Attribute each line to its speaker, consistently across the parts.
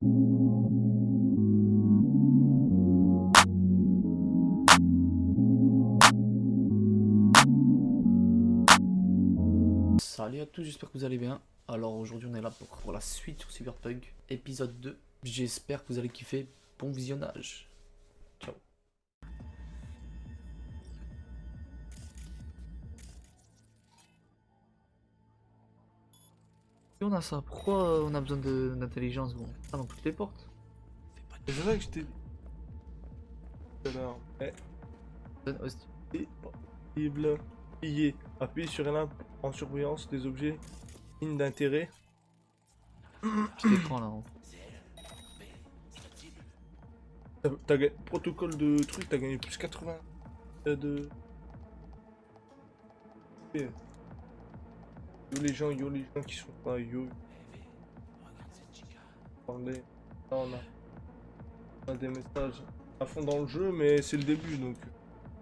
Speaker 1: Salut à tous, j'espère que vous allez bien. Alors aujourd'hui on est là pour la suite sur Cyberpunk, épisode 2. J'espère que vous allez kiffer, bon visionnage. Ciao. Et on a ça, pourquoi on a besoin d'intelligence bon? Ah dans toutes les portes.
Speaker 2: C'est vrai que je t'ai dit. Alors, possible, piller, appuyer sur un lampe en surveillance des objets lignes d'intérêt.
Speaker 1: Petit écran là. Hein.
Speaker 2: T'as gagné protocole de truc, t'as gagné plus 80 de. Yo les gens qui sont pas yo. Parler. Là on a des messages à fond dans le jeu, mais c'est le début donc.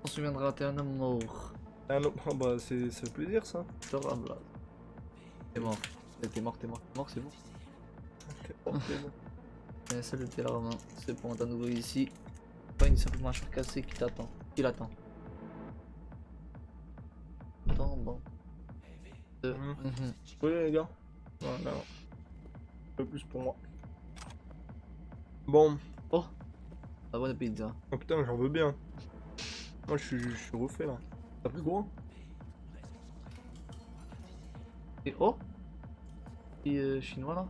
Speaker 1: On se souviendra, t'es un homme mort.
Speaker 2: Ah non, ah bah ça fait plaisir ça.
Speaker 1: T'es mort. T'es mort, c'est bon.
Speaker 2: T'es bon.
Speaker 1: Et salut t'es là Romain, c'est bon, t'as nouveau ici. Pas une simple mâchoire cassée qui t'attend. Qui l'attend. Attends, bon.
Speaker 2: Oui les gars. Voilà. Un peu plus pour moi. Bon.
Speaker 1: Oh, la bonne pizza.
Speaker 2: Oh putain, j'en veux bien. Moi je suis refait là. T'as pris quoi?
Speaker 1: Et oh, et chinois là.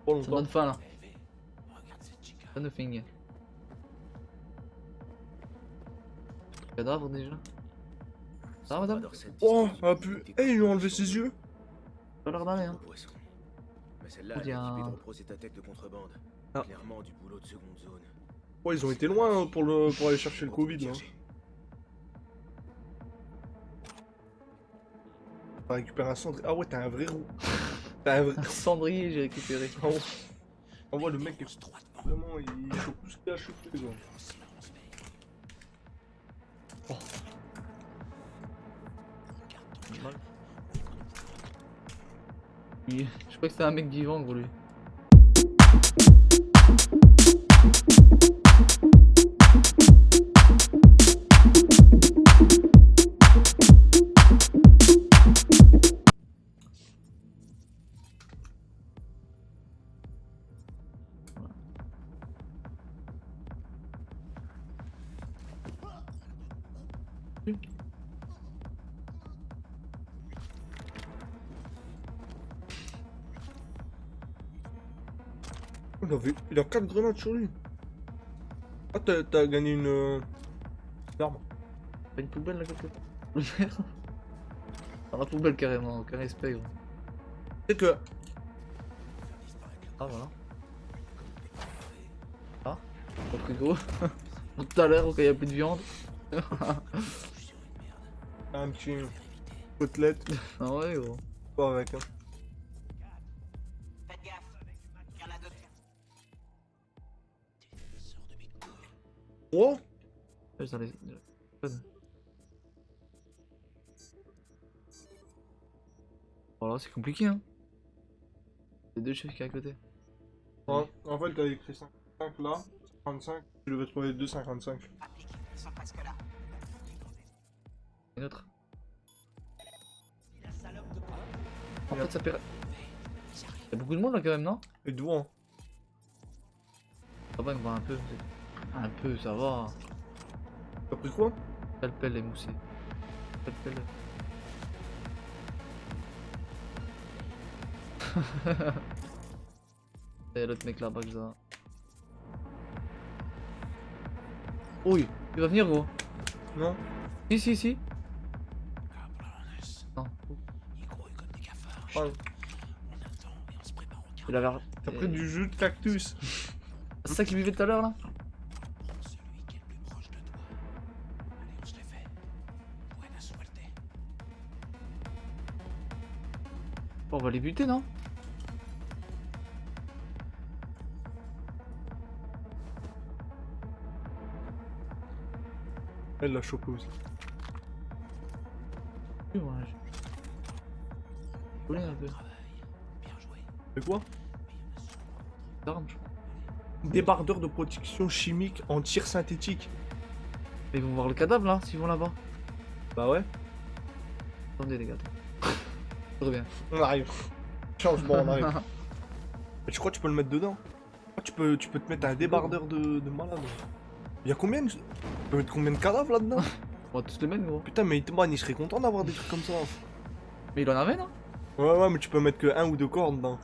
Speaker 2: Pas
Speaker 1: Ça me
Speaker 2: longtemps.
Speaker 1: donne faim là. Ça nous finit. Cadavre déjà. Ça va madame?
Speaker 2: Oh, ah pu. Eh, ils lui ont enlevé ses yeux.
Speaker 1: Pas l'air d'aller hein.
Speaker 3: Mais celle-là,
Speaker 1: On
Speaker 3: elle est
Speaker 1: dirait
Speaker 3: équipée
Speaker 1: un-
Speaker 3: de procétatech de contrebande.
Speaker 2: Ah.
Speaker 3: Clairement du boulot de seconde zone.
Speaker 2: Ouais, ils ont été loin hein, pour aller chercher le Covid là. On récupère un cendrier. Ah ouais, t'as un vrai roux. T'as un vrai.
Speaker 1: Un cendrier j'ai récupéré.
Speaker 2: Ah ouais. On voit le mec vraiment il chope tout ce qu'il a chopé quoi.
Speaker 1: Oh. Mal. Je crois que c'était un mec vivant gros lui.
Speaker 2: Il a 4 grenades sur lui. Ah t'as gagné une arme.
Speaker 1: Pas une poubelle là quelque part. Dans la poubelle carrément, aucun respect gros.
Speaker 2: C'est que.
Speaker 1: Ah voilà. Ah, au frigo. Tout à l'heure quand il n'y a plus de viande.
Speaker 2: Un petit côtelette.
Speaker 1: Ah ouais gros.
Speaker 2: Pas avec hein.
Speaker 4: Faites gaffe, il y en a d'autres.
Speaker 2: Oh.
Speaker 1: Ouais, ça les... Voilà, c'est compliqué hein. Les deux chefs qui est à côté.
Speaker 2: Ouais, en fait t'as écrit 55 là, 55, tu devais trouver 2,55.
Speaker 4: Applique, ils sont presque là.
Speaker 1: Une autre. En fait ça perd. Y'a beaucoup de monde là quand même non?
Speaker 2: Et devant.
Speaker 1: Ça va, on voit un peu. Un peu, ça va.
Speaker 2: T'as pris quoi?
Speaker 1: Pelle est moussé. Pelle. Et l'autre mec là-bas que ça. Oui, il va venir gros.
Speaker 2: Non?
Speaker 1: Si. Non.
Speaker 2: Ah,
Speaker 1: Il avait.
Speaker 2: t'as pris du jus de cactus.
Speaker 1: C'est ça qu'il buvait tout à l'heure là? Bon, on va les buter non?
Speaker 2: Elle l'a chopé aussi.
Speaker 5: Moi, je voulais un peu.
Speaker 2: Mais quoi?
Speaker 5: D'armes, je crois.
Speaker 2: Débardeur de protection chimique en tir synthétique.
Speaker 5: Mais ils vont voir le cadavre là, s'ils vont là-bas.
Speaker 2: Bah ouais.
Speaker 5: Attendez les gars. Très bien.
Speaker 2: On arrive. Changement, on arrive. Mais tu crois que tu peux le mettre dedans? Ah, tu peux te mettre un débardeur de malade. Y'a combien de... Tu peux mettre combien de cadavres là-dedans?
Speaker 5: On va tous les mettre, gros.
Speaker 2: Putain, mais Hitman, il serait content d'avoir des trucs comme ça.
Speaker 5: Mais il en avait, non?
Speaker 2: Ouais, mais tu peux mettre que un ou deux corps dedans.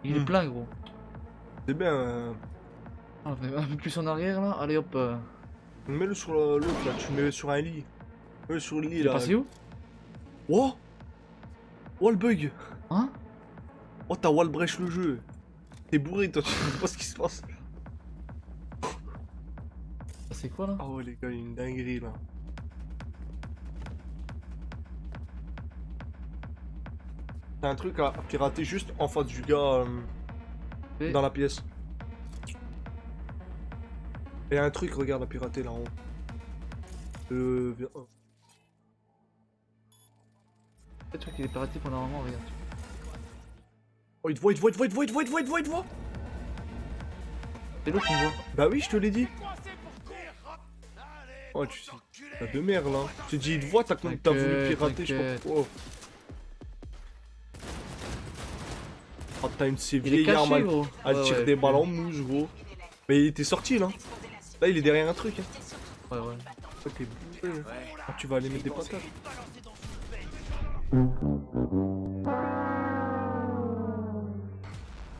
Speaker 5: Il est plein, gros.
Speaker 2: C'est bien.
Speaker 5: On fait un peu plus en arrière là. Allez hop.
Speaker 2: Mets-le sur l'autre là, tu le mets sur un lit. Mets-le sur le lit
Speaker 5: Il est
Speaker 2: là.
Speaker 5: passé où?
Speaker 2: Oh! Oh le bug!
Speaker 5: Hein?
Speaker 2: Oh t'as wallbreach le jeu! T'es bourré toi, tu sais pas ce qui se passe.
Speaker 5: C'est quoi là?
Speaker 2: Ah ouais les gars, il y a une dinguerie là. T'as un truc à pirater juste en face du gars
Speaker 5: Et-
Speaker 2: dans la pièce. Et un truc, regarde à pirater là en haut. Viens.
Speaker 5: Le truc il est piraté pendant un moment, regarde.
Speaker 2: Oh il te voit, il te voit, il te voit, il te voit, il te voit, il te voit, il te voit, il te voit.
Speaker 5: C'est l'autre qu'on voit.
Speaker 2: Bah oui, je te l'ai dit. Oh tu sais. T'as de merde là. Je t'ai dit, il te voit, t'as voulu pirater, je sais pas pourquoi. Oh t'as une de ces
Speaker 5: Il est
Speaker 2: vieilles armes
Speaker 5: caché, gros.
Speaker 2: à
Speaker 5: Ouais,
Speaker 2: tirer
Speaker 5: ouais,
Speaker 2: des
Speaker 5: puis-
Speaker 2: balles en mousse gros. Mais il était sorti là. Là il est derrière un truc. Hein.
Speaker 5: Ouais, ouais.
Speaker 2: Oh, t'es bourré. Ah, tu vas aller mettre des patates.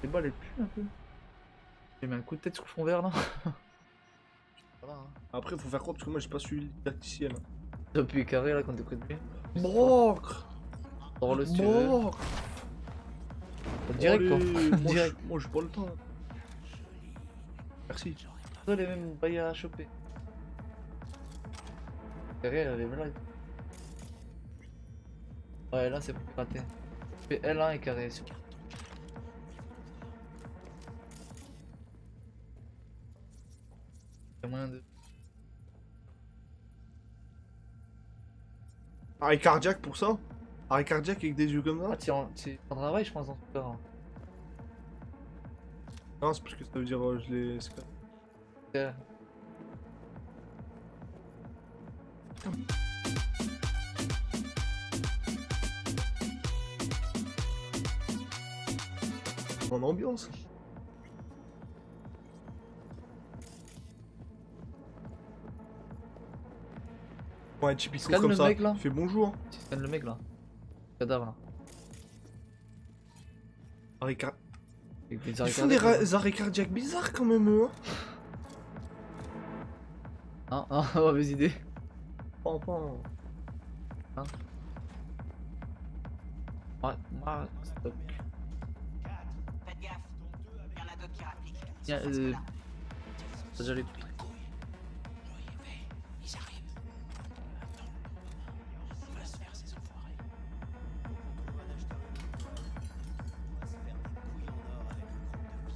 Speaker 5: Les balles elles puent un peu. J'ai mis un coup de tête sur le fond vert là. Voilà, hein.
Speaker 2: Après faut faire quoi parce que moi j'ai pas suivi le tacticien là.
Speaker 5: J'appuie carré là quand t'es près de lui.
Speaker 2: Mocre.
Speaker 5: Dans le si tu veux.
Speaker 2: Mocre.
Speaker 5: Direct quoi.
Speaker 2: Allez, moi,
Speaker 5: Direct.
Speaker 2: moi j'ai pas le temps. Merci.
Speaker 5: Toi les mêmes bails à choper. Carré elle avait là. Ouais là c'est pour rater. Fais L1 et carré sur. Y'a moyen de.
Speaker 2: Arrêt cardiaque pour ça? Arrêt cardiaque avec des yeux comme
Speaker 5: Ah
Speaker 2: ça?
Speaker 5: tu prendras un je pense dans ce cas.
Speaker 2: Non, c'est parce que ça veut dire je l'ai.
Speaker 5: Ouais.
Speaker 2: En ambiance. Ouais, typiquement
Speaker 5: Scanne
Speaker 2: comme
Speaker 5: le
Speaker 2: ça.
Speaker 5: mec, là.
Speaker 2: Il fait bonjour.
Speaker 5: Tu scannes le mec là. Cadavre là.
Speaker 2: Arrêt car...
Speaker 5: Avec des
Speaker 2: Ils
Speaker 5: arrêts
Speaker 2: font des
Speaker 5: cardiaques,
Speaker 2: arrêts cardiaques bizarres quand même, eux.
Speaker 5: hein. Mauvaise idée.
Speaker 2: Pam.
Speaker 5: Ouais, stop.
Speaker 4: Faites gaffe. Il y en a d'autres qui rappliquent.
Speaker 5: Tiens, t'as déjà les.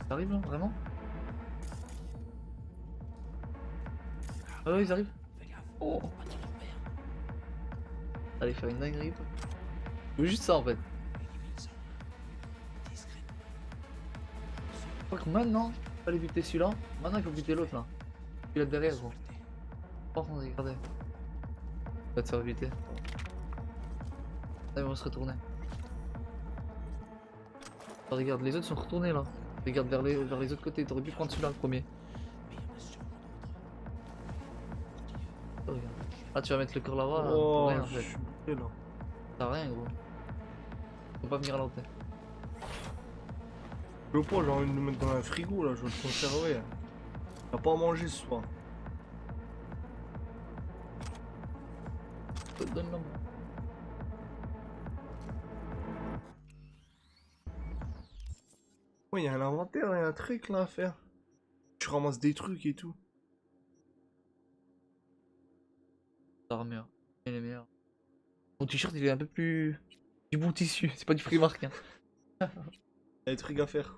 Speaker 5: Ils arrivent là, vraiment? Ah ouais, ils arrivent. Oh. Allez faire une dinguerie. Quoi. Je veux juste ça en fait. Je crois que maintenant, il fallait buter celui-là. Maintenant, il faut buter l'autre là. Il est derrière, gros. Pas en regarder. Il va te faire buter. Là, ils vont se retourner. Ah, regarde, les autres sont retournés là. Regarde vers les autres côtés. T'aurais pu prendre celui-là le premier. Oh, regarde. Ah, tu vas mettre le corps là-bas
Speaker 2: Oh,
Speaker 5: pour rien en
Speaker 2: je
Speaker 5: fait.
Speaker 2: suis bourré, là.
Speaker 5: T'as rien, gros. Faut pas venir à l'antenne.
Speaker 2: Je veux pas, j'ai envie de le mettre dans un frigo là, je veux le conserver. T'as pas à manger ce soir.
Speaker 5: Donne-le moi.
Speaker 2: Ouais, y a un inventaire, y a un truc là à faire. Tu ramasses des trucs et tout.
Speaker 5: L'armure. Il est meilleur. Mon t-shirt il est un peu plus. Du bon tissu, c'est pas du Primark. Hein.
Speaker 2: Y a des trucs à faire.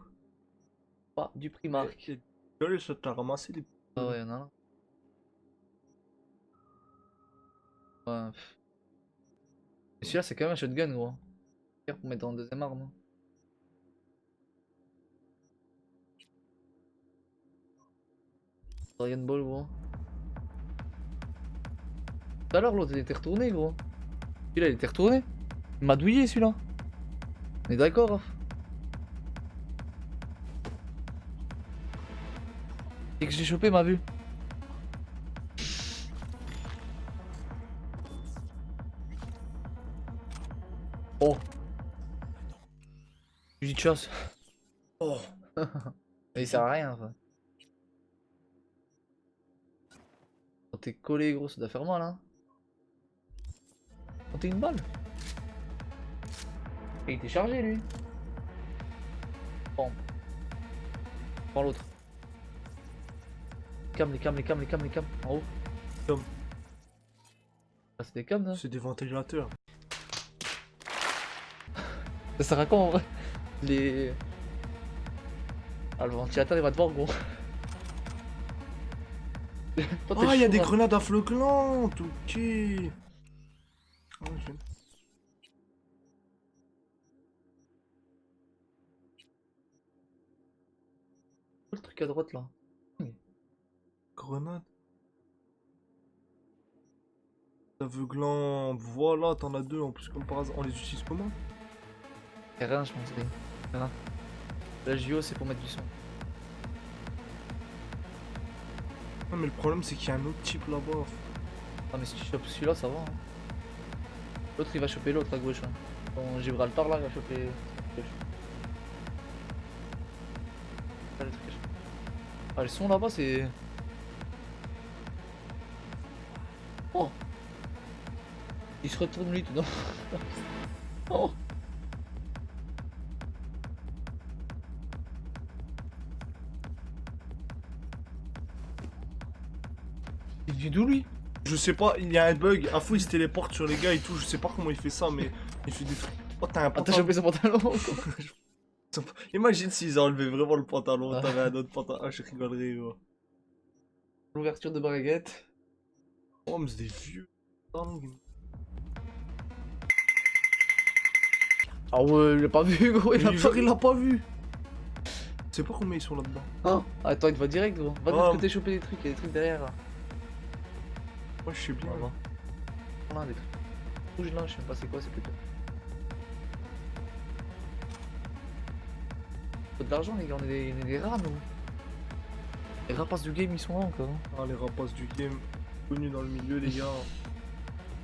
Speaker 5: Pas du Primark.
Speaker 2: Allez, ça t'a ramassé des.
Speaker 5: Ah ouais, y'en a là. Ouais. Mais celui-là, c'est quand même un shotgun, gros. Pour mettre en deuxième arme. Dragon Ball, gros. Tout à l'heure, l'autre, il était retourné, gros. Celui-là, il était retourné. Il m'a douillé, celui-là. On est d'accord, Raph. Dès que j'ai chopé, il m'a vu. Oh. Fusil de chasse.
Speaker 2: Oh.
Speaker 5: Mais il sert à rien, ça. Quand t'es collé, gros, ça doit faire mal, hein. Quand t'es une balle. Et il était chargé, lui. Bon. Prends l'autre. Les cams. En haut.
Speaker 2: Cam.
Speaker 5: Ah, c'est des cams, là.
Speaker 2: C'est des ventilateurs.
Speaker 5: Ça sert à quoi, en vrai? Les... Ah, le ventilateur, il va te voir, gros. Toi, t'es
Speaker 2: Ah, il y a
Speaker 5: chaud,
Speaker 2: des
Speaker 5: là.
Speaker 2: grenades à floclantes, ok. Ah, je-
Speaker 5: Le truc à droite, là.
Speaker 2: Grenade. Aveuglant, voilà, t'en as deux en plus comme par hasard. On les utilise comment?
Speaker 5: Y'a rien, je pense. Rien. La JO, c'est pour mettre du son.
Speaker 2: Non mais le problème c'est qu'il y a un autre type là-bas.
Speaker 5: Ah, mais si tu chopes celui-là, ça va. Hein. L'autre, il va choper l'autre à gauche. Hein. Dans Gibraltar, là, il va choper gauche. Ah, les trucs. Ah, le son là-bas, c'est. Oh! Il se retourne lui tout dans. Oh! Il vient d'où lui?
Speaker 2: Je sais pas, il y a un bug. Afo il se téléporte sur les gars et tout. Je sais pas comment il fait ça, mais il fait des trucs. Oh, t'as un
Speaker 5: Ah, t'as
Speaker 2: pantalon.
Speaker 5: chopé son pantalon?
Speaker 2: Imagine s'ils enlevaient vraiment le pantalon.
Speaker 5: Ah.
Speaker 2: T'avais un autre pantalon. Ah, je rigolerais, gros.
Speaker 5: L'ouverture de baguette.
Speaker 2: Oh, mais c'est des vieux. dingues.
Speaker 5: Ah ouais, il l'a pas vu, gros.
Speaker 2: Mais genre, il l'a pas vu. Je sais pas combien ils sont là-dedans.
Speaker 5: Ah, attends, il te va direct, gros. Va de
Speaker 2: Ah.
Speaker 5: l'autre côté choper des trucs, il y a des trucs derrière là.
Speaker 2: Moi, je sais bien.
Speaker 5: On va. On a des trucs. Rouge là, je sais même pas c'est quoi, c'est plutôt. Faut de l'argent, les gars, on est des rats, nous. Les rapaces du game, ils sont là encore. Hein.
Speaker 2: Ah, les rapaces du game. Connus dans le milieu, les gars.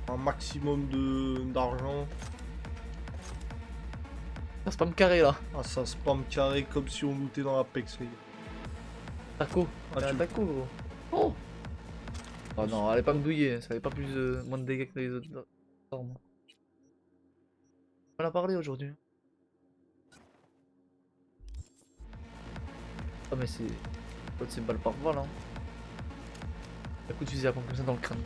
Speaker 2: Un maximum d'argent.
Speaker 5: Ah, c'est pas me carré là.
Speaker 2: Ah, ça spam carré comme si on lootait dans Apex, les gars.
Speaker 5: Taco.
Speaker 2: Ah,
Speaker 5: Ah,
Speaker 2: tu-
Speaker 5: taco, gros. Oh! Oh non, allez pas me douiller, ça avait pas plus moins de dégâts que les autres armes. On en a parlé aujourd'hui. Ah, mais c'est. L'autre, c'est balle par balle, hein. Un coup de fusil à pompe comme ça dans le crâne.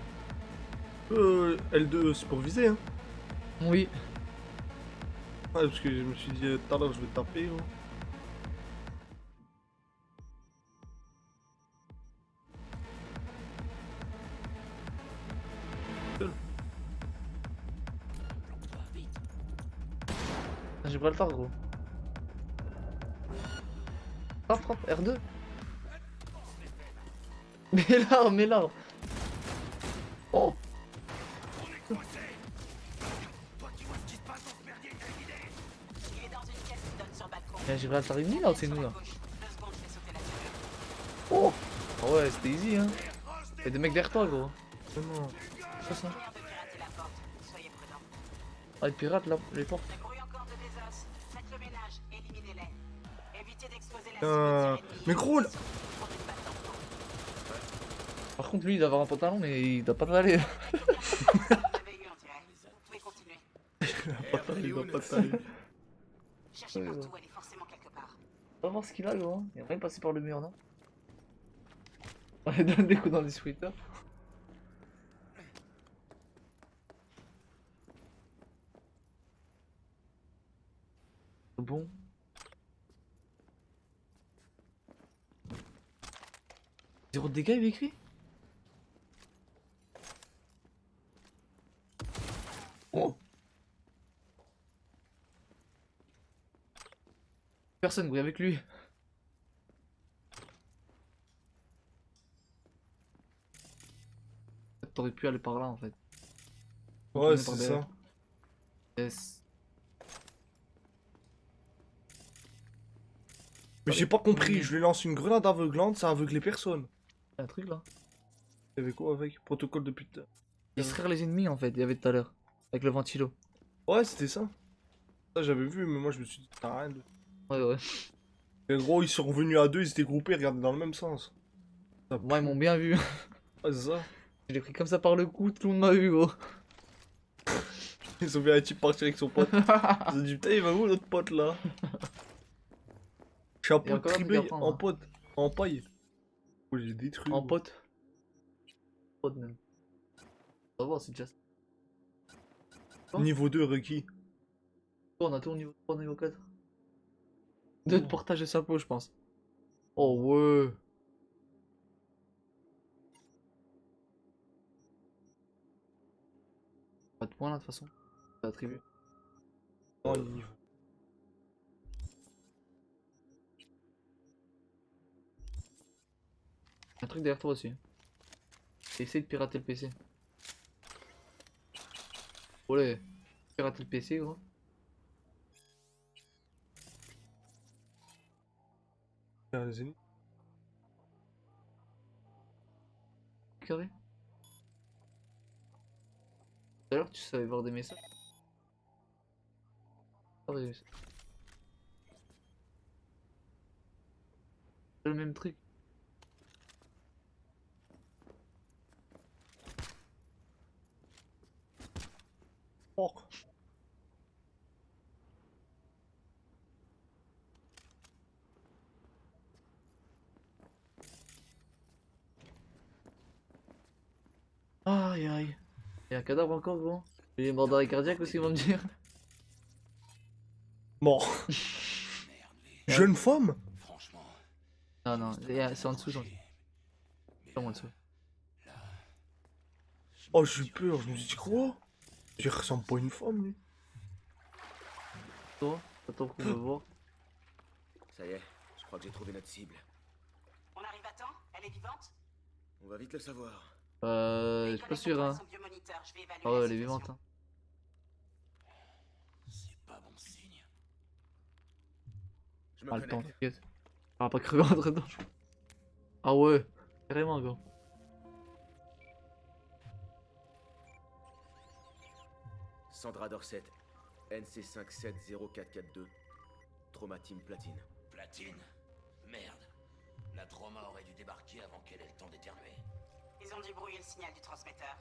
Speaker 2: L2, c'est pour viser, hein.
Speaker 5: Oui.
Speaker 2: Ouais, parce que je me suis dit tout à l'heure, je vais taper, gros.
Speaker 5: J'ai pas le faire, gros. Frappe, R2. Mais là. Oh!
Speaker 4: Il est dans une pièce qui donne sur le balcon.
Speaker 5: J'ai pas le ennemi là ou c'est nous là?
Speaker 4: Gauche. 2 secondes, je fais sauter la serrure.
Speaker 5: Oh! Ah ouais, c'était easy, hein. Y'a des mecs derrière toi, gros.
Speaker 2: Non.
Speaker 5: Quoi ça?
Speaker 4: Moyen de pirater la porte. Soyez prudents.
Speaker 5: Ah, ils piratent là, les portes.
Speaker 4: Des bruits encore de désos. Faites le ménage. Éliminez-les. Évitez d'exposer la cible.
Speaker 2: Mais gros, là...
Speaker 5: Par contre, lui, il doit avoir un pantalon, mais il doit pas l'aller.
Speaker 4: Vous l'avez eu, on dirait. Vous pouvez continuer.
Speaker 2: il va pas t'aller.
Speaker 4: Cherchez
Speaker 5: Ouais,
Speaker 4: partout. Elle est forcément quelque part.
Speaker 5: On va voir ce qu'il a, gros. Il a rien passé par le mur, non? On lui donne des coups dans les sweaters. Bon. Zéro de dégâts, il avait écrit? Oh! Personne, gros, avec lui. T'aurais pu aller par là en fait.
Speaker 2: Ouais,
Speaker 5: Tourner
Speaker 2: c'est
Speaker 5: par
Speaker 2: ça.
Speaker 5: derrière. Yes.
Speaker 2: Mais j'ai pas compris, je lui lance une grenade aveuglante, ça a aveuglé personne.
Speaker 5: Y'a un truc là.
Speaker 2: Il y avait quoi avec? Protocole de putain.
Speaker 5: Distraire les ennemis en fait, il y avait tout à l'heure. Avec le ventilo.
Speaker 2: Ouais, c'était ça. Ça, j'avais vu, mais moi je me suis dit, t'as rien de.
Speaker 5: Ouais, ouais.
Speaker 2: Et gros, ils sont revenus à deux, ils étaient groupés, regardaient dans le même sens. Ça
Speaker 5: Moi, ils
Speaker 2: pue.
Speaker 5: m'ont bien vu.
Speaker 2: Ouais, c'est ça.
Speaker 5: Je l'ai pris comme ça par le cou, tout le monde m'a vu, gros.
Speaker 2: Ils ont vu un type partir avec son pote. Ils ont dit, putain, il va où notre pote là?
Speaker 5: Et
Speaker 2: Chapeau de
Speaker 5: encore un truc
Speaker 2: tribé
Speaker 5: à prendre,
Speaker 2: en
Speaker 5: hein.
Speaker 2: pote, en paille. Oh, j'ai détruit.
Speaker 5: En
Speaker 2: gros.
Speaker 5: pote. Pote même. On va voir, c'est déjà ça.
Speaker 2: Niveau 2 requis.
Speaker 5: On a tout au niveau 3, niveau 4. 2 de portage de sa peau, je pense. Oh ouais. Pas de points là, de toute façon. C'est attribué.
Speaker 2: Oh, niveau.
Speaker 5: Un truc derrière toi aussi. Essaye de pirater le PC. Olé. Pirater le PC, gros.
Speaker 2: Ah, les ennemis.
Speaker 5: Carré. Tout à l'heure, tu savais voir des messages. Ah ouais, c'est le même truc.
Speaker 2: Oh.
Speaker 5: Aïe aïe. Il y a un cadavre encore, gros. Il est mort d'arrêt cardiaque aussi, ils vont me dire.
Speaker 2: Mort. Jeune femme?
Speaker 3: Franchement,
Speaker 5: Non, non, c'est en dessous, c'est en dessous.
Speaker 2: Oh, j'ai eu peur, je me suis dit quoi? Il ressemble pas à une femme, lui.
Speaker 5: Toi, attends qu'on va voir.
Speaker 3: ça y est, je crois que j'ai trouvé notre cible.
Speaker 4: On arrive à temps? Elle est vivante?
Speaker 3: On va vite le savoir.
Speaker 5: Je suis pas sûr, hein.
Speaker 4: Son biomoniteur, je vais évaluer
Speaker 5: Ah ouais,
Speaker 4: la
Speaker 5: elle est
Speaker 4: situation.
Speaker 5: vivante, hein.
Speaker 3: C'est pas bon signe. Je me
Speaker 5: Ah, le temps,
Speaker 3: connecte.
Speaker 5: t'inquiète. On va pas crever entre dedans. Ah ouais, carrément, gros.
Speaker 3: Sandra Dorset, NC570442, Trauma Team Platine.
Speaker 6: Platine? Merde. La trauma aurait dû débarquer avant qu'elle ait le temps d'éternuer.
Speaker 4: Ils ont dû brouiller le signal du transmetteur.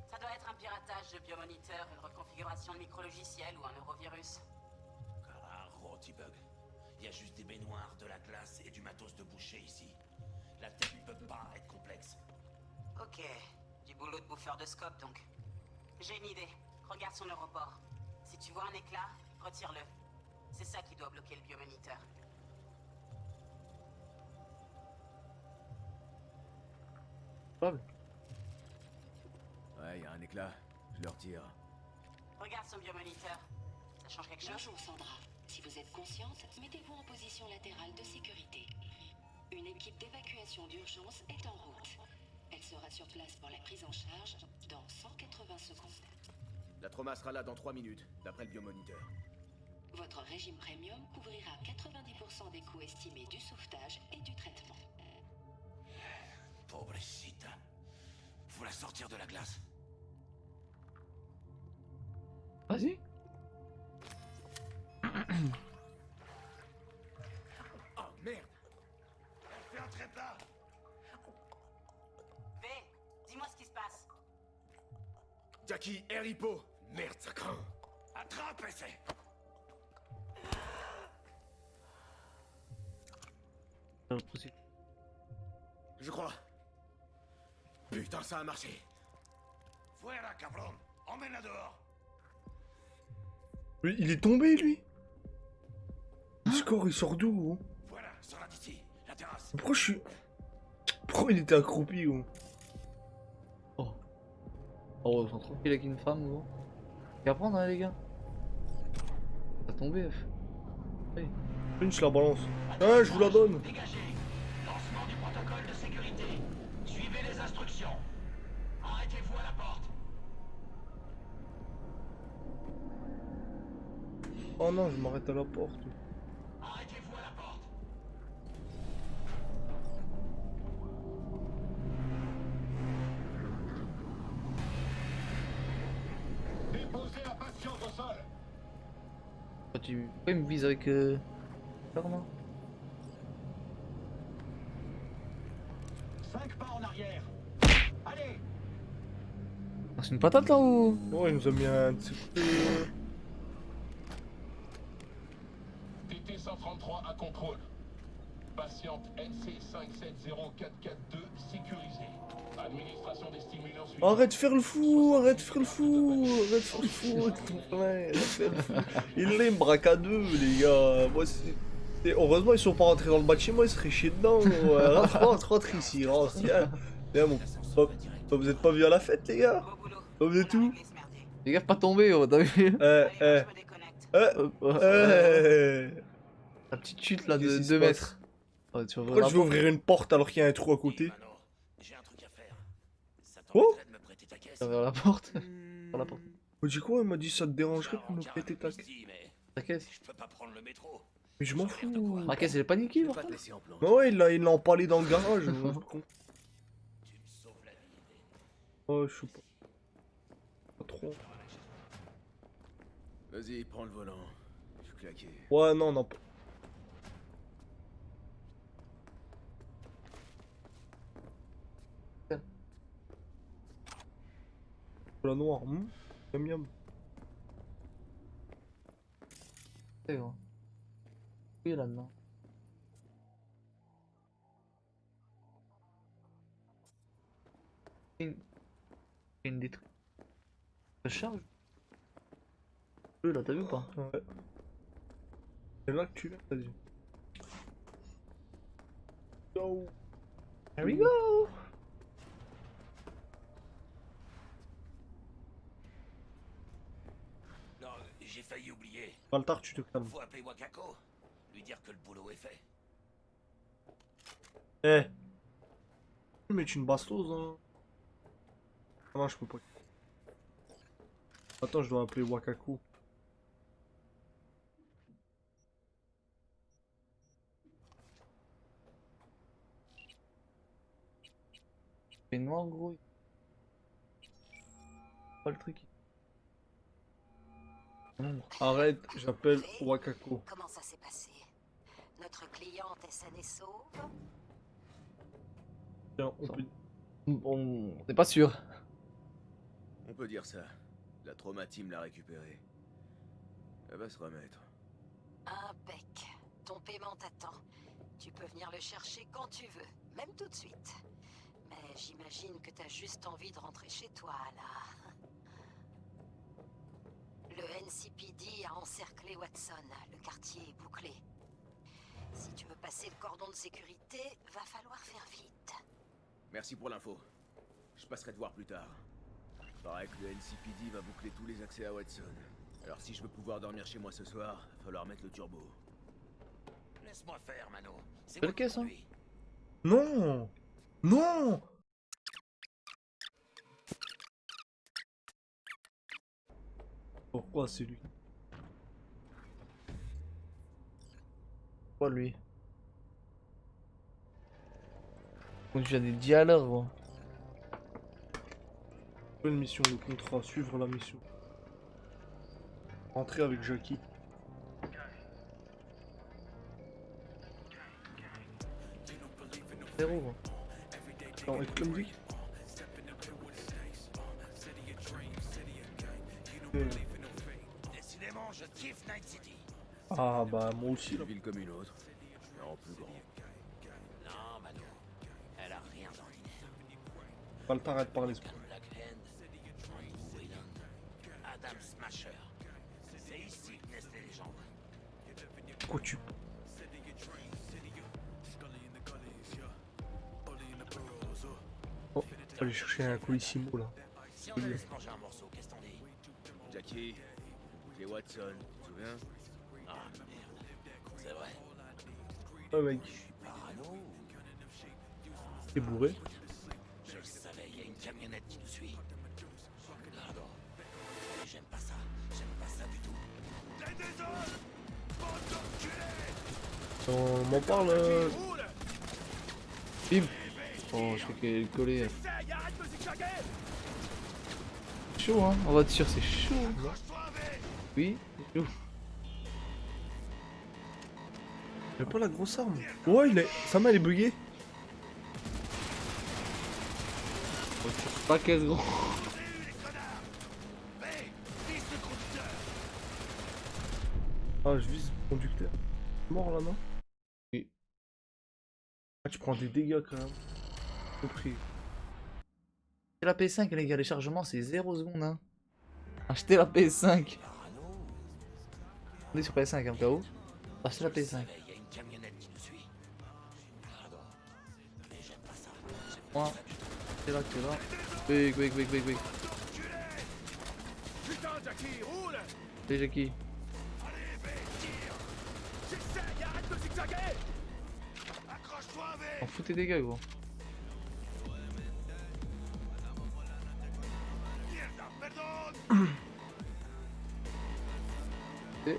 Speaker 4: Ça doit être un piratage de biomoniteur, une reconfiguration de micrologiciel ou un neurovirus.
Speaker 6: Carajo, T-Bug. Il y a juste des baignoires, de la glace et du matos de boucher ici. La tête ne peut pas être complexe.
Speaker 4: Ok, du boulot de bouffeur de scope donc. J'ai une idée. Regarde son aéroport. Si tu vois un éclat, retire-le. C'est ça qui doit bloquer le biomoniteur.
Speaker 5: Probable.
Speaker 3: Ouais, y a un éclat, je le retire.
Speaker 4: Regarde son biomoniteur. Ça change quelque chose?
Speaker 7: Bonjour Sandra. Si vous êtes consciente, mettez-vous en position latérale de sécurité. Une équipe d'évacuation d'urgence est en route. Elle sera sur place pour la prise en charge dans 180 secondes.
Speaker 3: La trauma sera là dans 3 minutes, d'après le biomoniteur.
Speaker 7: Votre régime premium couvrira 90% des coûts estimés du sauvetage et du traitement.
Speaker 6: Pobrecita. Faut la sortir de la glace.
Speaker 5: Vas-y.
Speaker 3: Oh merde!
Speaker 6: Fais un très plat.
Speaker 4: V, dis-moi ce qui se passe.
Speaker 3: Jackie, air hippo! Merde, ça craint!
Speaker 6: Attrape, essaie.
Speaker 3: Je crois. Putain, ça a marché!
Speaker 6: Fuera, cabron. Emmène-la dehors.
Speaker 2: Lui, il est tombé, lui. Le score, il sort d'où, gros?
Speaker 6: Voilà, sors d'ici. La terrasse.
Speaker 2: Pourquoi je suis. Pourquoi il était accroupi, gros?
Speaker 5: Oh. Oh, ils sont tranquilles avec une femme, gros. Qu'à prendre, hein, les gars. Ça a tombé, F. Oui.
Speaker 2: Une, je la balance. Ouais, je vous la donne.
Speaker 6: Dégagez. Lancement du protocole de sécurité. Suivez les instructions. Arrêtez-vous à la porte.
Speaker 2: Oh non, je m'arrête à la porte.
Speaker 6: Arrêtez-vous à la porte. Déposez la patiente au sol.
Speaker 5: Pourquoi il me vise avec l'arme?
Speaker 6: 5 pas en arrière. Allez.
Speaker 5: Ah, c'est une patate là ou?
Speaker 2: Oh, il nous a mis un petit coup de...
Speaker 6: TT-133 à contrôle. Patiente NC570442 sécurisée. Administration des stimulants suivants.
Speaker 2: Arrête de faire le fou, arrête de faire le fou, arrête de faire le fou, arrête de faire le fou. Il les braque à deux, les gars. Moi, heureusement, ils sont pas rentrés dans le bâtiment, ils seraient chiés dedans. Rentre ici, rentre. Viens, mon... Oh, vous êtes pas vus à la fête, les gars?
Speaker 4: Beau boulot.
Speaker 2: Oh, vous êtes où?
Speaker 4: Réglez ce merdier.
Speaker 5: Les gars, pas tomber, oh, t'as vu?
Speaker 4: Allez, moi, je me déconnecte.
Speaker 5: La petite chute là
Speaker 2: Qu'est-ce
Speaker 5: de
Speaker 2: qui se
Speaker 5: 2
Speaker 2: passe?
Speaker 5: mètres. Oh, tu vas
Speaker 2: Pourquoi je vais ouvrir une porte alors qu'il y a un trou à côté?
Speaker 6: Mano, j'ai un truc à faire. Ça
Speaker 2: Oh
Speaker 6: t'embêterait de me prêter ta caisse?
Speaker 5: vers la porte. Vers la porte.
Speaker 2: On dit quoi? Il m'a dit ça te dérangerait de me prêter ta caisse.
Speaker 6: Mais
Speaker 5: Ta caisse.
Speaker 6: je peux pas prendre le métro.
Speaker 2: Mais je m'en fous.
Speaker 5: Ma caisse elle est paniquée,
Speaker 3: Je vais
Speaker 5: par
Speaker 3: pas te
Speaker 5: contre.
Speaker 3: laisser en plan.
Speaker 2: Bah ouais, il l'a empalé dans le garage.
Speaker 6: Tu me sauves la vie.
Speaker 2: Oh, je sais pas. Pas trop.
Speaker 3: Vas-y, prends le volant. Je suis claqué.
Speaker 2: Ouais, non, non. La noire, miam miam.
Speaker 5: C'est bon. Oui, là-dedans. Une détruite. Ça charge. Là, t'as vu ou pas?
Speaker 2: Ouais. C'est là que tu l'as, vas-y. Go.
Speaker 5: Here we go!
Speaker 6: Non, j'ai failli oublier.
Speaker 2: Baltar, tu te calmes.
Speaker 6: Faut appeler Wakako. Lui dire que le boulot est fait.
Speaker 2: Eh. Tu mets une bastose, hein. Ah non, je peux pas. Attends, je dois appeler Wakaku.
Speaker 5: C'est noir, gros. Pas le truc. Nombre.
Speaker 2: Arrête, j'appelle Wakaku.
Speaker 7: Comment ça s'est passé? Notre cliente est saine et sauve?
Speaker 2: Tiens, on peut...
Speaker 5: On n'est pas sûr.
Speaker 3: On peut dire ça. La trauma team l'a récupérée. Elle va se remettre.
Speaker 7: Impec. Ton paiement t'attend. Tu peux venir le chercher quand tu veux, même tout de suite. Mais j'imagine que t'as juste envie de rentrer chez toi, là. Le NCPD a encerclé Watson. Le quartier est bouclé. Si tu veux passer le cordon de sécurité, va falloir faire vite.
Speaker 3: Merci pour l'info. Je passerai te voir plus tard. Paraît que le NCPD va boucler tous les accès à Watson. Alors si je veux pouvoir dormir chez moi ce soir, va falloir mettre le turbo.
Speaker 6: Laisse-moi faire, Mano. C'est
Speaker 5: Belle
Speaker 6: moi qui
Speaker 5: caisse, hein.
Speaker 6: conduis.
Speaker 2: Non. Non. Pourquoi c'est lui?
Speaker 5: Quoi, lui? Donc, tu as des dialogues, gros.
Speaker 2: Une mission, le contrat, suivre la mission. Rentrer avec Jackie.
Speaker 5: Zéro, gros.
Speaker 2: Non, avec la musique.
Speaker 6: Décidément, je kiffe Night City.
Speaker 2: Ah bah moi aussi
Speaker 3: Une
Speaker 2: là.
Speaker 3: ville comme une autre, mais en plus grand.
Speaker 6: Non, Mano. Elle a rien d'ordinaire.
Speaker 2: Pas le temps de parler.
Speaker 6: Comme Black Hand, Andrew Whedon, Adam Smasher. C'est ici que naissent les légendes.
Speaker 2: Quoi tu... Oh, faut aller chercher un colissimo là.
Speaker 6: Si on la laisse manger un morceau, qu'est-ce qu'on dit?
Speaker 3: Jackie, j'ai Watson, tu te souviens?
Speaker 6: Ah merde. C'est vrai.
Speaker 2: Ouais, mec.
Speaker 6: Parano.
Speaker 2: T'es bourré.
Speaker 6: Je le savais, il y a une camionnette qui nous suit. Pardon. Et j'aime pas ça. J'aime pas ça du tout.
Speaker 2: On m'en parle.
Speaker 5: Bim. Oh, je crois qu'elle est collée. Chaud, hein. En voiture, c'est chaud. Oui, c'est chaud.
Speaker 2: J'ai pas la grosse arme. Ouais, sa main elle est buggée.
Speaker 5: Pas qu'est-ce gros.
Speaker 2: Ah, je vise le conducteur. Mort là, non?
Speaker 5: Oui.
Speaker 2: Ah, tu prends des dégâts quand même. Compris.
Speaker 5: C'est la PS5, les gars. Les chargements, c'est 0 secondes, hein. Achetez la PS5. On est sur PS5, hein, KO. Achetez la PS5.
Speaker 6: Il y a une camionnette qui nous suit. Pardon. Mais j'aime pas ça.
Speaker 5: Moi, c'est là, c'est là. Quick.
Speaker 3: Putain, Jackie, roule!
Speaker 5: C'est Jackie.
Speaker 3: J'essaye, arrête de zigzaguer!
Speaker 5: On fout tes dégâts, gros. Et...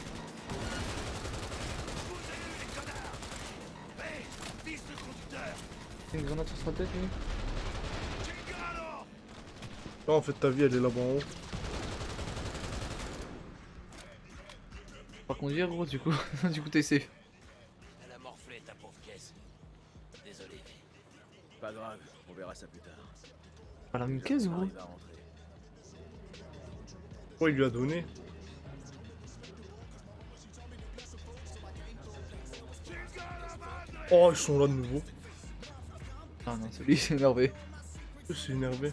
Speaker 5: une grenade sur sa tête, lui.
Speaker 2: Non, en fait, ta vie elle est là-bas en haut.
Speaker 5: Pas conduire, gros, du coup. Du coup, t'es safe.
Speaker 6: Elle a morflé ta pauvre caisse. Désolé.
Speaker 3: Pas grave, on verra ça plus tard.
Speaker 5: Pas la même caisse, gros.
Speaker 3: Arrive à rentrer.
Speaker 2: Ouais, il lui a donné. Oh, ils sont là de nouveau.
Speaker 5: Ah non, celui, c'est énervé.
Speaker 2: C'est énervé.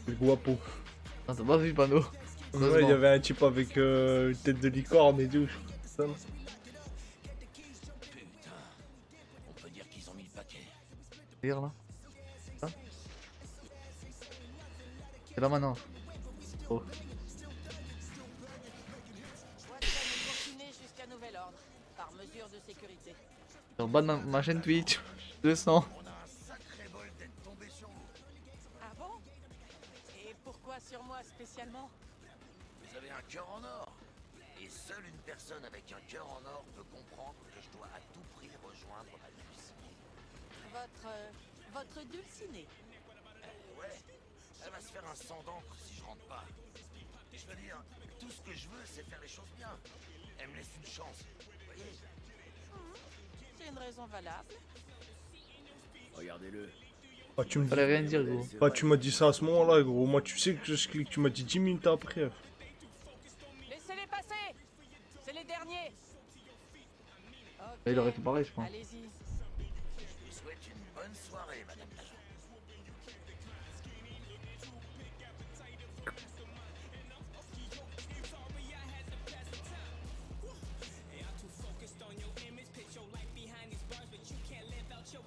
Speaker 2: Le guapo.
Speaker 5: Ah, t'as pas vu le panneau?
Speaker 2: Ouais, il y avait un type avec une tête de licorne et tout. Ça, non.
Speaker 6: Putain. On peut dire qu'ils ont mis le paquet.
Speaker 5: Regarde là. Ça. C'est là maintenant. Oh.
Speaker 8: Continuez jusqu'à nouvel ordre, par mesure de sécurité.
Speaker 5: En bas de ma chaîne Twitch. Je le sens.
Speaker 6: On a un sacré bol d'être tombé sur vous.
Speaker 8: Ah bon? Et pourquoi sur moi spécialement?
Speaker 6: Vous avez un cœur en or. Et seule une personne avec un cœur en or peut comprendre que je dois à tout prix rejoindre ma dulcinée.
Speaker 8: Votre dulcinée.
Speaker 6: Ouais, elle va se faire un sang d'encre si je rentre pas. Je veux dire, tout ce que je veux, c'est faire les choses bien. Elle me laisse une chance. Vous voyez?
Speaker 8: C'est une raison valable.
Speaker 3: Regardez-le.
Speaker 2: Ah, tu me dis...
Speaker 5: Fallait rien dire, gros.
Speaker 3: C'est
Speaker 2: Ah,
Speaker 3: vrai.
Speaker 2: tu m'as dit ça à ce moment-là, gros. Moi, tu sais que tu m'as dit 10 minutes après.
Speaker 8: Laissez-les passer. C'est les derniers.
Speaker 5: Il aurait fait pareil, je pense.
Speaker 8: Allez-y.
Speaker 6: Je vous souhaite une bonne soirée, madame l'agent.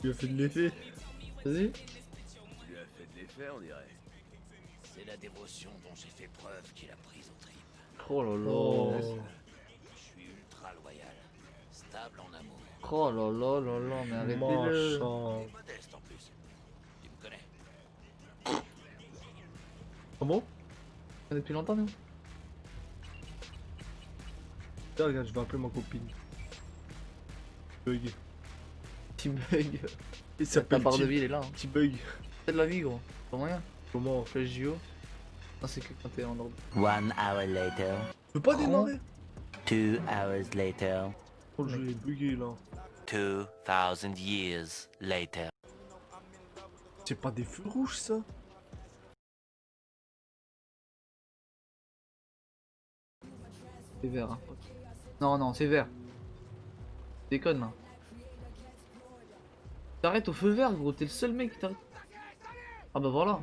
Speaker 2: Il a fait de l'effet.
Speaker 5: Vas-y.
Speaker 3: Tu lui as fait de l'effet, on dirait.
Speaker 6: C'est la dévotion dont j'ai fait preuve qui l'a prise au trip.
Speaker 5: Oh là là.
Speaker 2: Oh.
Speaker 6: Je suis ultra loyal, stable en amour,
Speaker 5: Oh là là là là, mais arrêtez-le.
Speaker 2: Machin.
Speaker 6: et modeste en plus. Tu me connais.
Speaker 2: Ah bon?
Speaker 5: Depuis longtemps, nous.
Speaker 2: Tiens, regarde, je vais appeler ma copine. Bug.
Speaker 5: Petit bug.
Speaker 2: Il
Speaker 5: Ta
Speaker 2: s'appelle
Speaker 5: barre de vie, elle est là. Hein.
Speaker 2: Petit bug.
Speaker 5: C'est de la vie, gros. Pas moyen.
Speaker 2: Comment?
Speaker 5: Flash JO. Non, c'est que quand t'es en ordre.
Speaker 9: 1 hour later,
Speaker 2: Je peux pas
Speaker 5: Comment?
Speaker 2: démarrer?
Speaker 9: 2 hours later,
Speaker 2: Oh, le jeu est bugué là.
Speaker 9: 2000 years later.
Speaker 2: C'est pas des feux rouges ça?
Speaker 5: C'est vert. Hein. Non, non, c'est vert. Déconne là. T'arrêtes au feu vert, gros. T'es le seul mec qui t'arrête. Ah bah voilà.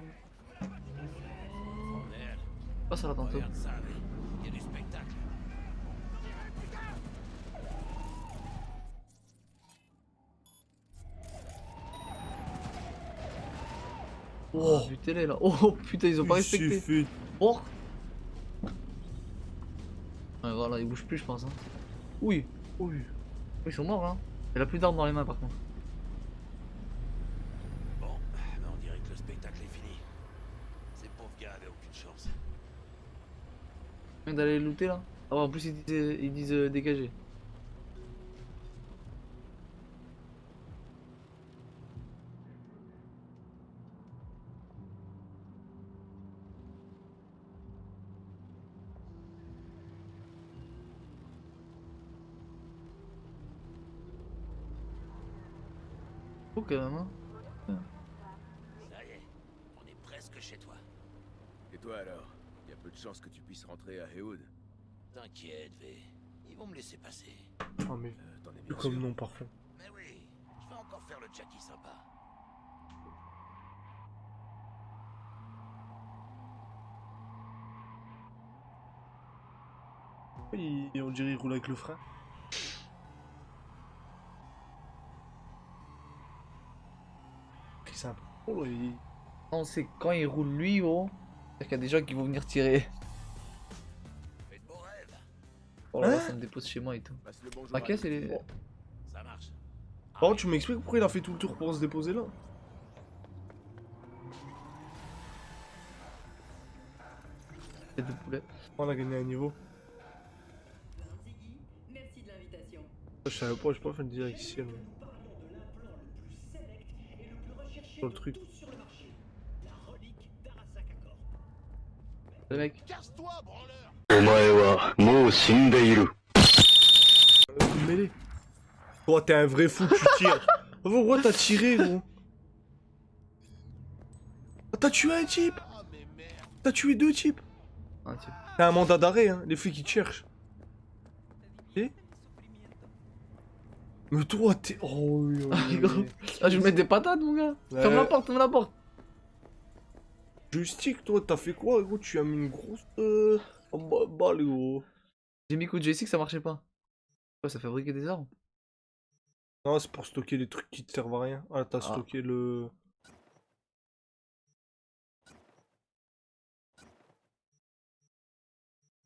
Speaker 5: Passe à la tantôt.
Speaker 6: Regarde ça, il y a du spectacle.
Speaker 5: Oh putain, là. Oh putain, ils ont pas
Speaker 2: Il s'est
Speaker 5: respecté.
Speaker 2: fait-
Speaker 5: Oh. Ouais, voilà, il bouge plus, je pense. Hein. Oui,
Speaker 2: Oui.
Speaker 5: ils sont morts, hein. Elle a plus d'armes dans les mains, par contre.
Speaker 6: Bon, mais on dirait que le spectacle est fini. Ces pauvres gars avaient aucune chance.
Speaker 5: Rien d'aller looter, là. Ah ouais, en plus, ils disent dégager. Oh, quand même, hein.
Speaker 6: Ça y est, on est presque chez toi.
Speaker 3: Et toi alors? Y a peu de chances que tu puisses rentrer à Hewood.
Speaker 6: T'inquiète, V. Ils vont me laisser passer.
Speaker 2: Ah, mais
Speaker 3: T'en es bien
Speaker 2: plus comme
Speaker 3: sûr.
Speaker 2: nom parfait.
Speaker 6: Mais oui, je vais encore faire le Jackie sympa.
Speaker 2: On dirait il roule avec le frein. C'est un peu trop, là,
Speaker 5: Non, c'est quand il roule lui, gros. C'est-à-dire qu'il y a des gens qui vont venir tirer.
Speaker 6: Fais de beaux rêves.
Speaker 5: Oh là là,
Speaker 2: Hein
Speaker 5: ça me dépose chez moi et tout.
Speaker 3: Passe le bonjour
Speaker 5: Ma
Speaker 3: à
Speaker 5: caisse, elle
Speaker 3: Lucky.
Speaker 5: est.
Speaker 6: Ça marche.
Speaker 2: Par contre, tu m'expliques pourquoi il a fait tout le tour pour se déposer là?
Speaker 5: Tête de poulet.
Speaker 2: On a gagné un niveau.
Speaker 7: Merci de l'invitation.
Speaker 2: Je savais pas, j'ai pas fait une direction. Sur le truc.
Speaker 5: Le mec.
Speaker 6: Casse-toi, branleur.
Speaker 2: Une mêlée. Toi, t'es un vrai fou, tu tires. Pourquoi t'as tiré, gros? Ah, t'as tué un type. T'as tué deux types.
Speaker 5: Ah, tiens.
Speaker 2: T'as un mandat d'arrêt, hein, les flics ils te cherchent. Et mais toi, t'es. Oh, oui,
Speaker 5: Ah, gros. Ah, je vais mettre des patates, mon gars.
Speaker 2: Ouais.
Speaker 5: Ferme la porte, ferme la porte.
Speaker 2: Joystick, toi, t'as fait quoi, gros? Tu as mis une grosse. Balle, gros.
Speaker 5: J'ai mis coup de joystick, ça marchait pas. Ouais, ça fabriquait des armes.
Speaker 2: Non, c'est pour stocker les trucs qui te servent à rien. Ah, t'as
Speaker 5: Ah.
Speaker 2: stocké le.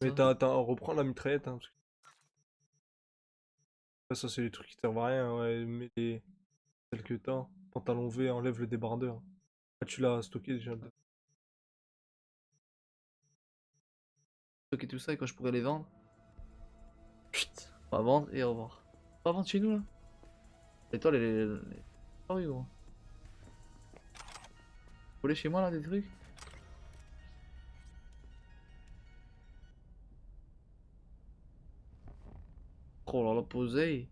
Speaker 2: Mais on reprend la mitraillette, hein. Ça, c'est les trucs qui servent à rien, ouais. Mets les. Celles que t'as. Pantalon V, enlève le débardeur. Ah, tu l'as stocké déjà.
Speaker 5: Stocker tout ça et quand je pourrais les vendre. Chut. On va vendre et au revoir. On va vendre chez nous là. Et toi, Ah oui, gros. Vous voulez chez moi là des trucs? Oh là là, posé.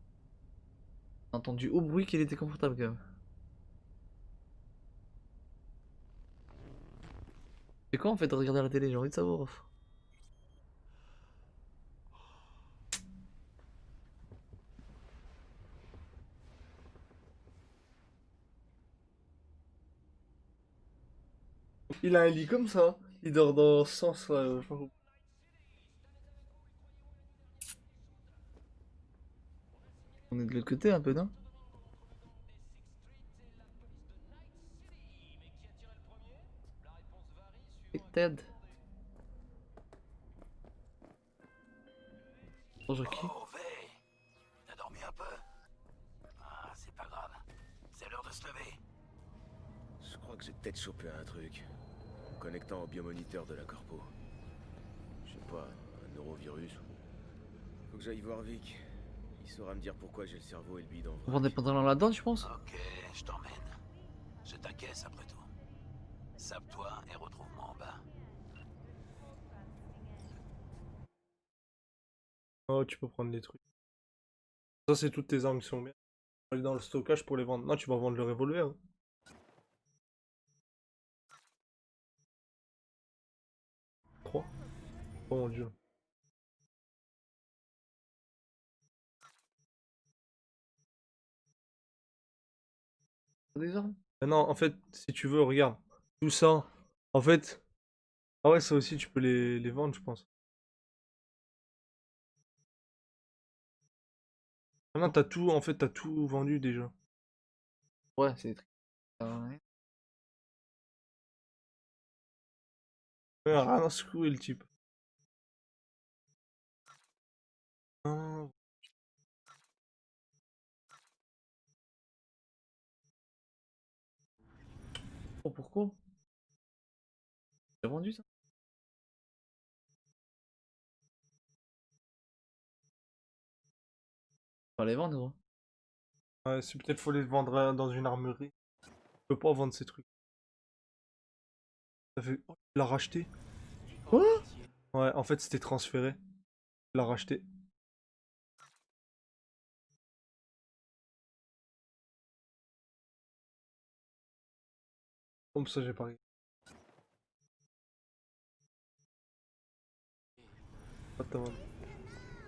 Speaker 5: J'ai entendu au bruit qu'il était confortable quand même. C'est quoi en fait de regarder la télé? J'ai envie de savoir.
Speaker 2: Il a un lit comme ça. Il dort dans ce sens là.
Speaker 5: On est de l'autre côté un peu, non? Et Ted. Bonjour qui?
Speaker 6: Oh, V. T'as dormi un peu? Ah, c'est pas grave. C'est l'heure de se lever.
Speaker 3: Je crois que j'ai peut-être chopé un truc. En connectant au biomoniteur de la corpo. Je sais pas, un neurovirus. Faut que j'aille voir Vic. Il saura me dire pourquoi j'ai le cerveau et le bide en
Speaker 5: On
Speaker 3: vrac.
Speaker 5: vend des pantalons là-dedans, je pense?
Speaker 6: Ok, je t'emmène. Je t'acquiesce après tout. Sape-toi et retrouve-moi en bas.
Speaker 2: Oh, tu peux prendre des trucs. Ça, c'est toutes tes armes qui sont bien. Aller dans le stockage pour les vendre. Non, tu vas vendre le revolver, hein. Trois. Oh mon dieu.
Speaker 5: Des armes?
Speaker 2: Non, en fait, si tu veux, regarde. Tout ça. En fait. Ah ouais, ça aussi, tu peux les vendre, je pense. Ah non, t'as tout, en fait, t'as tout vendu déjà.
Speaker 5: Ouais, c'est des trucs. Ouais.
Speaker 2: Ouais, rien à secouer le type. Non.
Speaker 5: Oh, pourquoi? J'ai vendu ça? On va les vendre, gros.
Speaker 2: Ouais, c'est peut-être faut les vendre dans une armerie. Je peux pas vendre ces trucs. Ça fait... Oh, il l'a racheté.
Speaker 5: Quoi?
Speaker 2: Ouais, en fait, c'était transféré. Il l'a racheté. Comme ça, j'ai parié. Attends.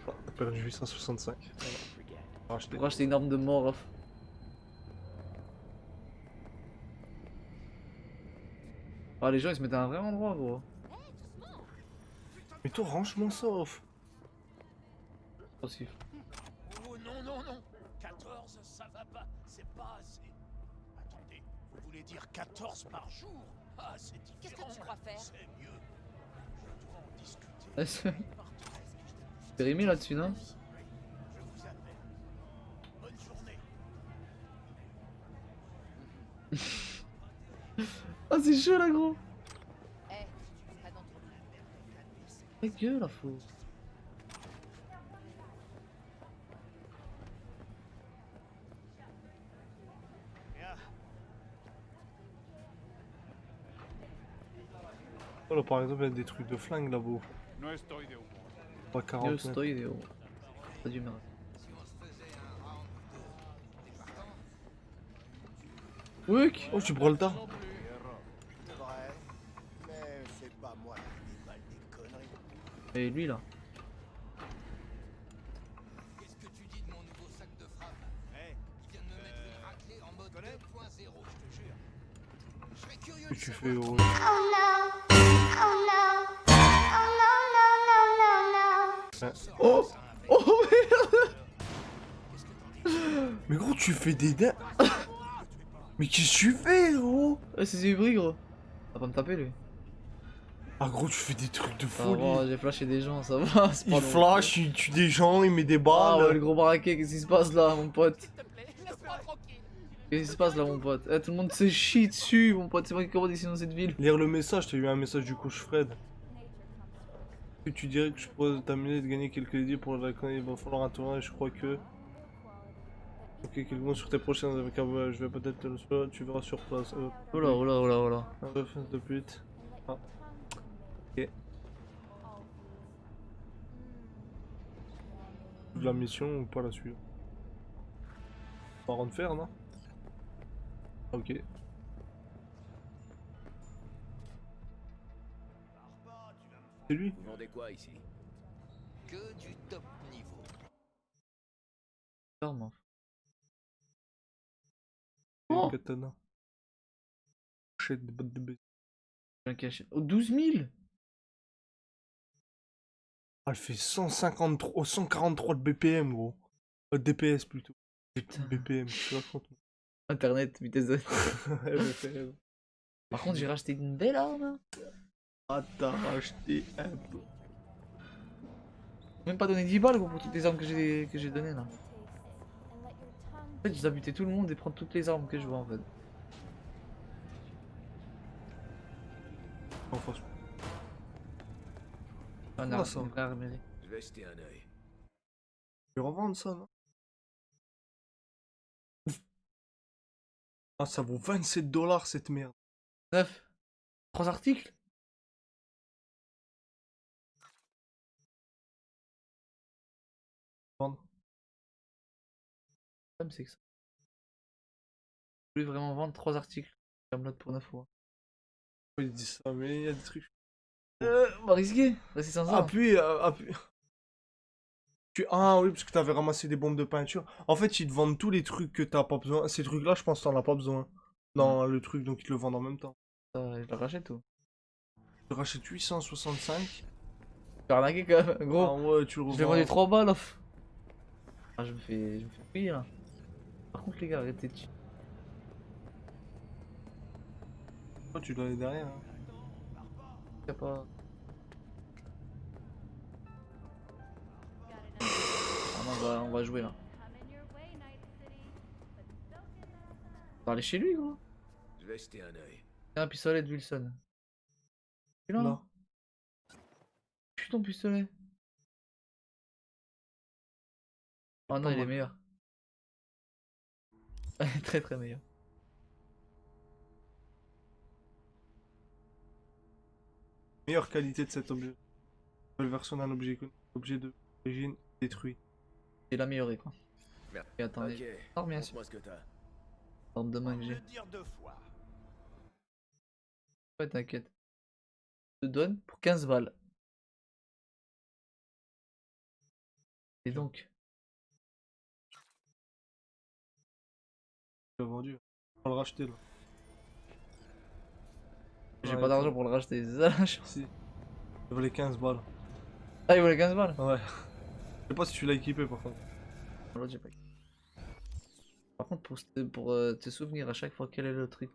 Speaker 2: Ah, t'as perdu 865. Voilà. Racheté.
Speaker 5: Pour acheter une arme de mort, off. Ah, les gens ils se mettaient à un vrai endroit, gros.
Speaker 2: Mais toi, range-moi ça, off.
Speaker 5: Aussi.
Speaker 6: Oh non, non, non 14, ça va pas, c'est pas assez. Attendez, vous voulez dire 14 par jour? Ah, c'est
Speaker 8: Qu'est-ce
Speaker 6: différent.
Speaker 8: que tu crois faire?
Speaker 6: C'est mieux. Je dois en discuter.
Speaker 5: C'est Rémi là-dessus, non?
Speaker 6: Je vous appelle. Bonne journée.
Speaker 5: Ah, c'est chaud là, gros.
Speaker 8: Eh, pas dans ton...
Speaker 5: Ta gueule, la fou.
Speaker 2: Oh, là, par exemple, il y a des trucs de flingue là-bas. Pas
Speaker 5: Yo,
Speaker 2: 49.
Speaker 5: stoy, Léo. Pas du merde. Weuk.
Speaker 2: Oh, Gibraltar.
Speaker 6: Vrai, mais c'est pas moi qui déballe des conneries.
Speaker 5: Et lui là.
Speaker 6: Qu'est-ce que tu dis de mon nouveau sac de frappe? Il vient de me mettre une raclée en mode 2.0, je te jure. Je serais curieux
Speaker 2: Que
Speaker 6: de
Speaker 2: tu
Speaker 6: savoir.
Speaker 2: fais, oh.
Speaker 5: Oh. Oh merde.
Speaker 2: Mais gros, tu fais des dents. Mais qu'est-ce que tu fais, gros?
Speaker 5: Ouais, c'est Zubri, gros. Va pas me taper lui.
Speaker 2: Ah, gros, tu fais des trucs de
Speaker 5: Ça
Speaker 2: folie.
Speaker 5: va, j'ai flashé des gens, ça va. C'est pas
Speaker 2: Il
Speaker 5: long.
Speaker 2: flash, il tue des gens, il met des
Speaker 5: Ah
Speaker 2: balles.
Speaker 5: ouais, le gros baraquet, qu'est-ce qui se passe là, mon pote?
Speaker 8: S'il te plaît, laisse-moi tranquille.
Speaker 5: Qu'est-ce qui se passe là, mon pote? Eh, tout le monde se chie dessus, mon pote. C'est moi qui commande ici dans cette ville.
Speaker 2: Lire le message, t'as eu un message du coach Fred. Que tu dirais que je pourrais t'amener de gagner quelques idées pour la il va falloir un tournage, je crois que. Ok, quelques mots sur tes prochaines avec un je vais peut-être te le spoiler, tu verras sur place.
Speaker 5: Oh là, oh là, oh là, oh là.
Speaker 2: Un ref de pute. Ah. Ok. De la mission ou pas la suivre? Pas de fer, non? Ok. C'est lui?
Speaker 3: Vous vendez quoi ici?
Speaker 6: Que du top niveau.
Speaker 5: Clairement.
Speaker 2: Oh. Katana. Pochette de botte de bête.
Speaker 5: Un cachet. Oh, 12 000.
Speaker 2: Ah, elle fait 153, 143 de BPM, gros. DPS plutôt.
Speaker 5: Putain.
Speaker 2: BPM, tu racontes.
Speaker 5: Internet, vitesse de.
Speaker 2: BPM.
Speaker 5: Par contre, j'ai racheté une belle arme.
Speaker 2: Ah, t'as racheté un peu.
Speaker 5: Même pas donné 10 balles, gros, pour toutes les armes que j'ai données là. En fait, je dois buter tout le monde et prendre toutes les armes que je vois en fait.
Speaker 2: En face.
Speaker 5: On
Speaker 2: Ah,
Speaker 5: a
Speaker 2: ça.
Speaker 5: une vraie armerie.
Speaker 3: Je vais jeter un œil.
Speaker 2: Je vais revendre ça, non? Ah, ça vaut 27 $ cette merde.
Speaker 5: 9. 3 articles.
Speaker 2: Vendre.
Speaker 5: Le problème, c'est que ça. Je voulais vraiment vendre 3 articles. Comme l'autre pour 9 fois.
Speaker 2: Il dit ça, mais il y a des trucs.
Speaker 5: On va risquer. Rester sans armes.
Speaker 2: Appuie, appuie. Ah oui, parce que t'avais ramassé des bombes de peinture. En fait, ils te vendent tous les trucs que t'as pas besoin. Ces trucs-là, je pense que t'en as pas besoin. Dans le truc, donc ils te le vendent en même temps.
Speaker 5: Je le rachète tout.
Speaker 2: Tu rachètes 865.
Speaker 5: J'ai arnaqué quand même, gros.
Speaker 2: Ah ouais, tu le
Speaker 5: Je l'ai
Speaker 2: revends.
Speaker 5: vendu 3 balles off. Ah, je me fais payer là. Par contre, les gars, arrêtez de.
Speaker 2: Oh, tu dois aller derrière. Hein.
Speaker 5: Y'a pas. Ah non, on va jouer là. On va aller chez lui, gros.
Speaker 3: Je vais jeter un œil.
Speaker 5: Un pistolet de Wilson. Tu l'as?
Speaker 2: Non.
Speaker 5: Je ton pistolet. Oh non,
Speaker 2: Pas
Speaker 5: il est
Speaker 2: mal.
Speaker 5: meilleur. Très très meilleur.
Speaker 2: Meilleure qualité de cet objet. Nouvelle version d'un objet d'origine détruit.
Speaker 5: Il a amélioré quoi.
Speaker 3: Merde.
Speaker 5: Et attendez.
Speaker 3: Ok,
Speaker 5: Oh bien sûr.
Speaker 3: montre-moi ce que t'as.
Speaker 5: Arme de main que j'ai.
Speaker 6: Le dire deux fois.
Speaker 5: Ouais, t'inquiète. Je te donne pour 15 balles. Et donc,
Speaker 2: Tu l'as vendu. On va le racheter là.
Speaker 5: j'ai
Speaker 2: Ouais,
Speaker 5: pas d'argent pour le racheter, c'est ça la chose.
Speaker 2: Si. Il valait 15 balles.
Speaker 5: Ah, il voulait 15 balles?
Speaker 2: Ouais. Je sais pas si tu l'as équipé par contre.
Speaker 5: L'autre, j'ai pas. Par contre, pour te souvenir à chaque fois quel est le truc.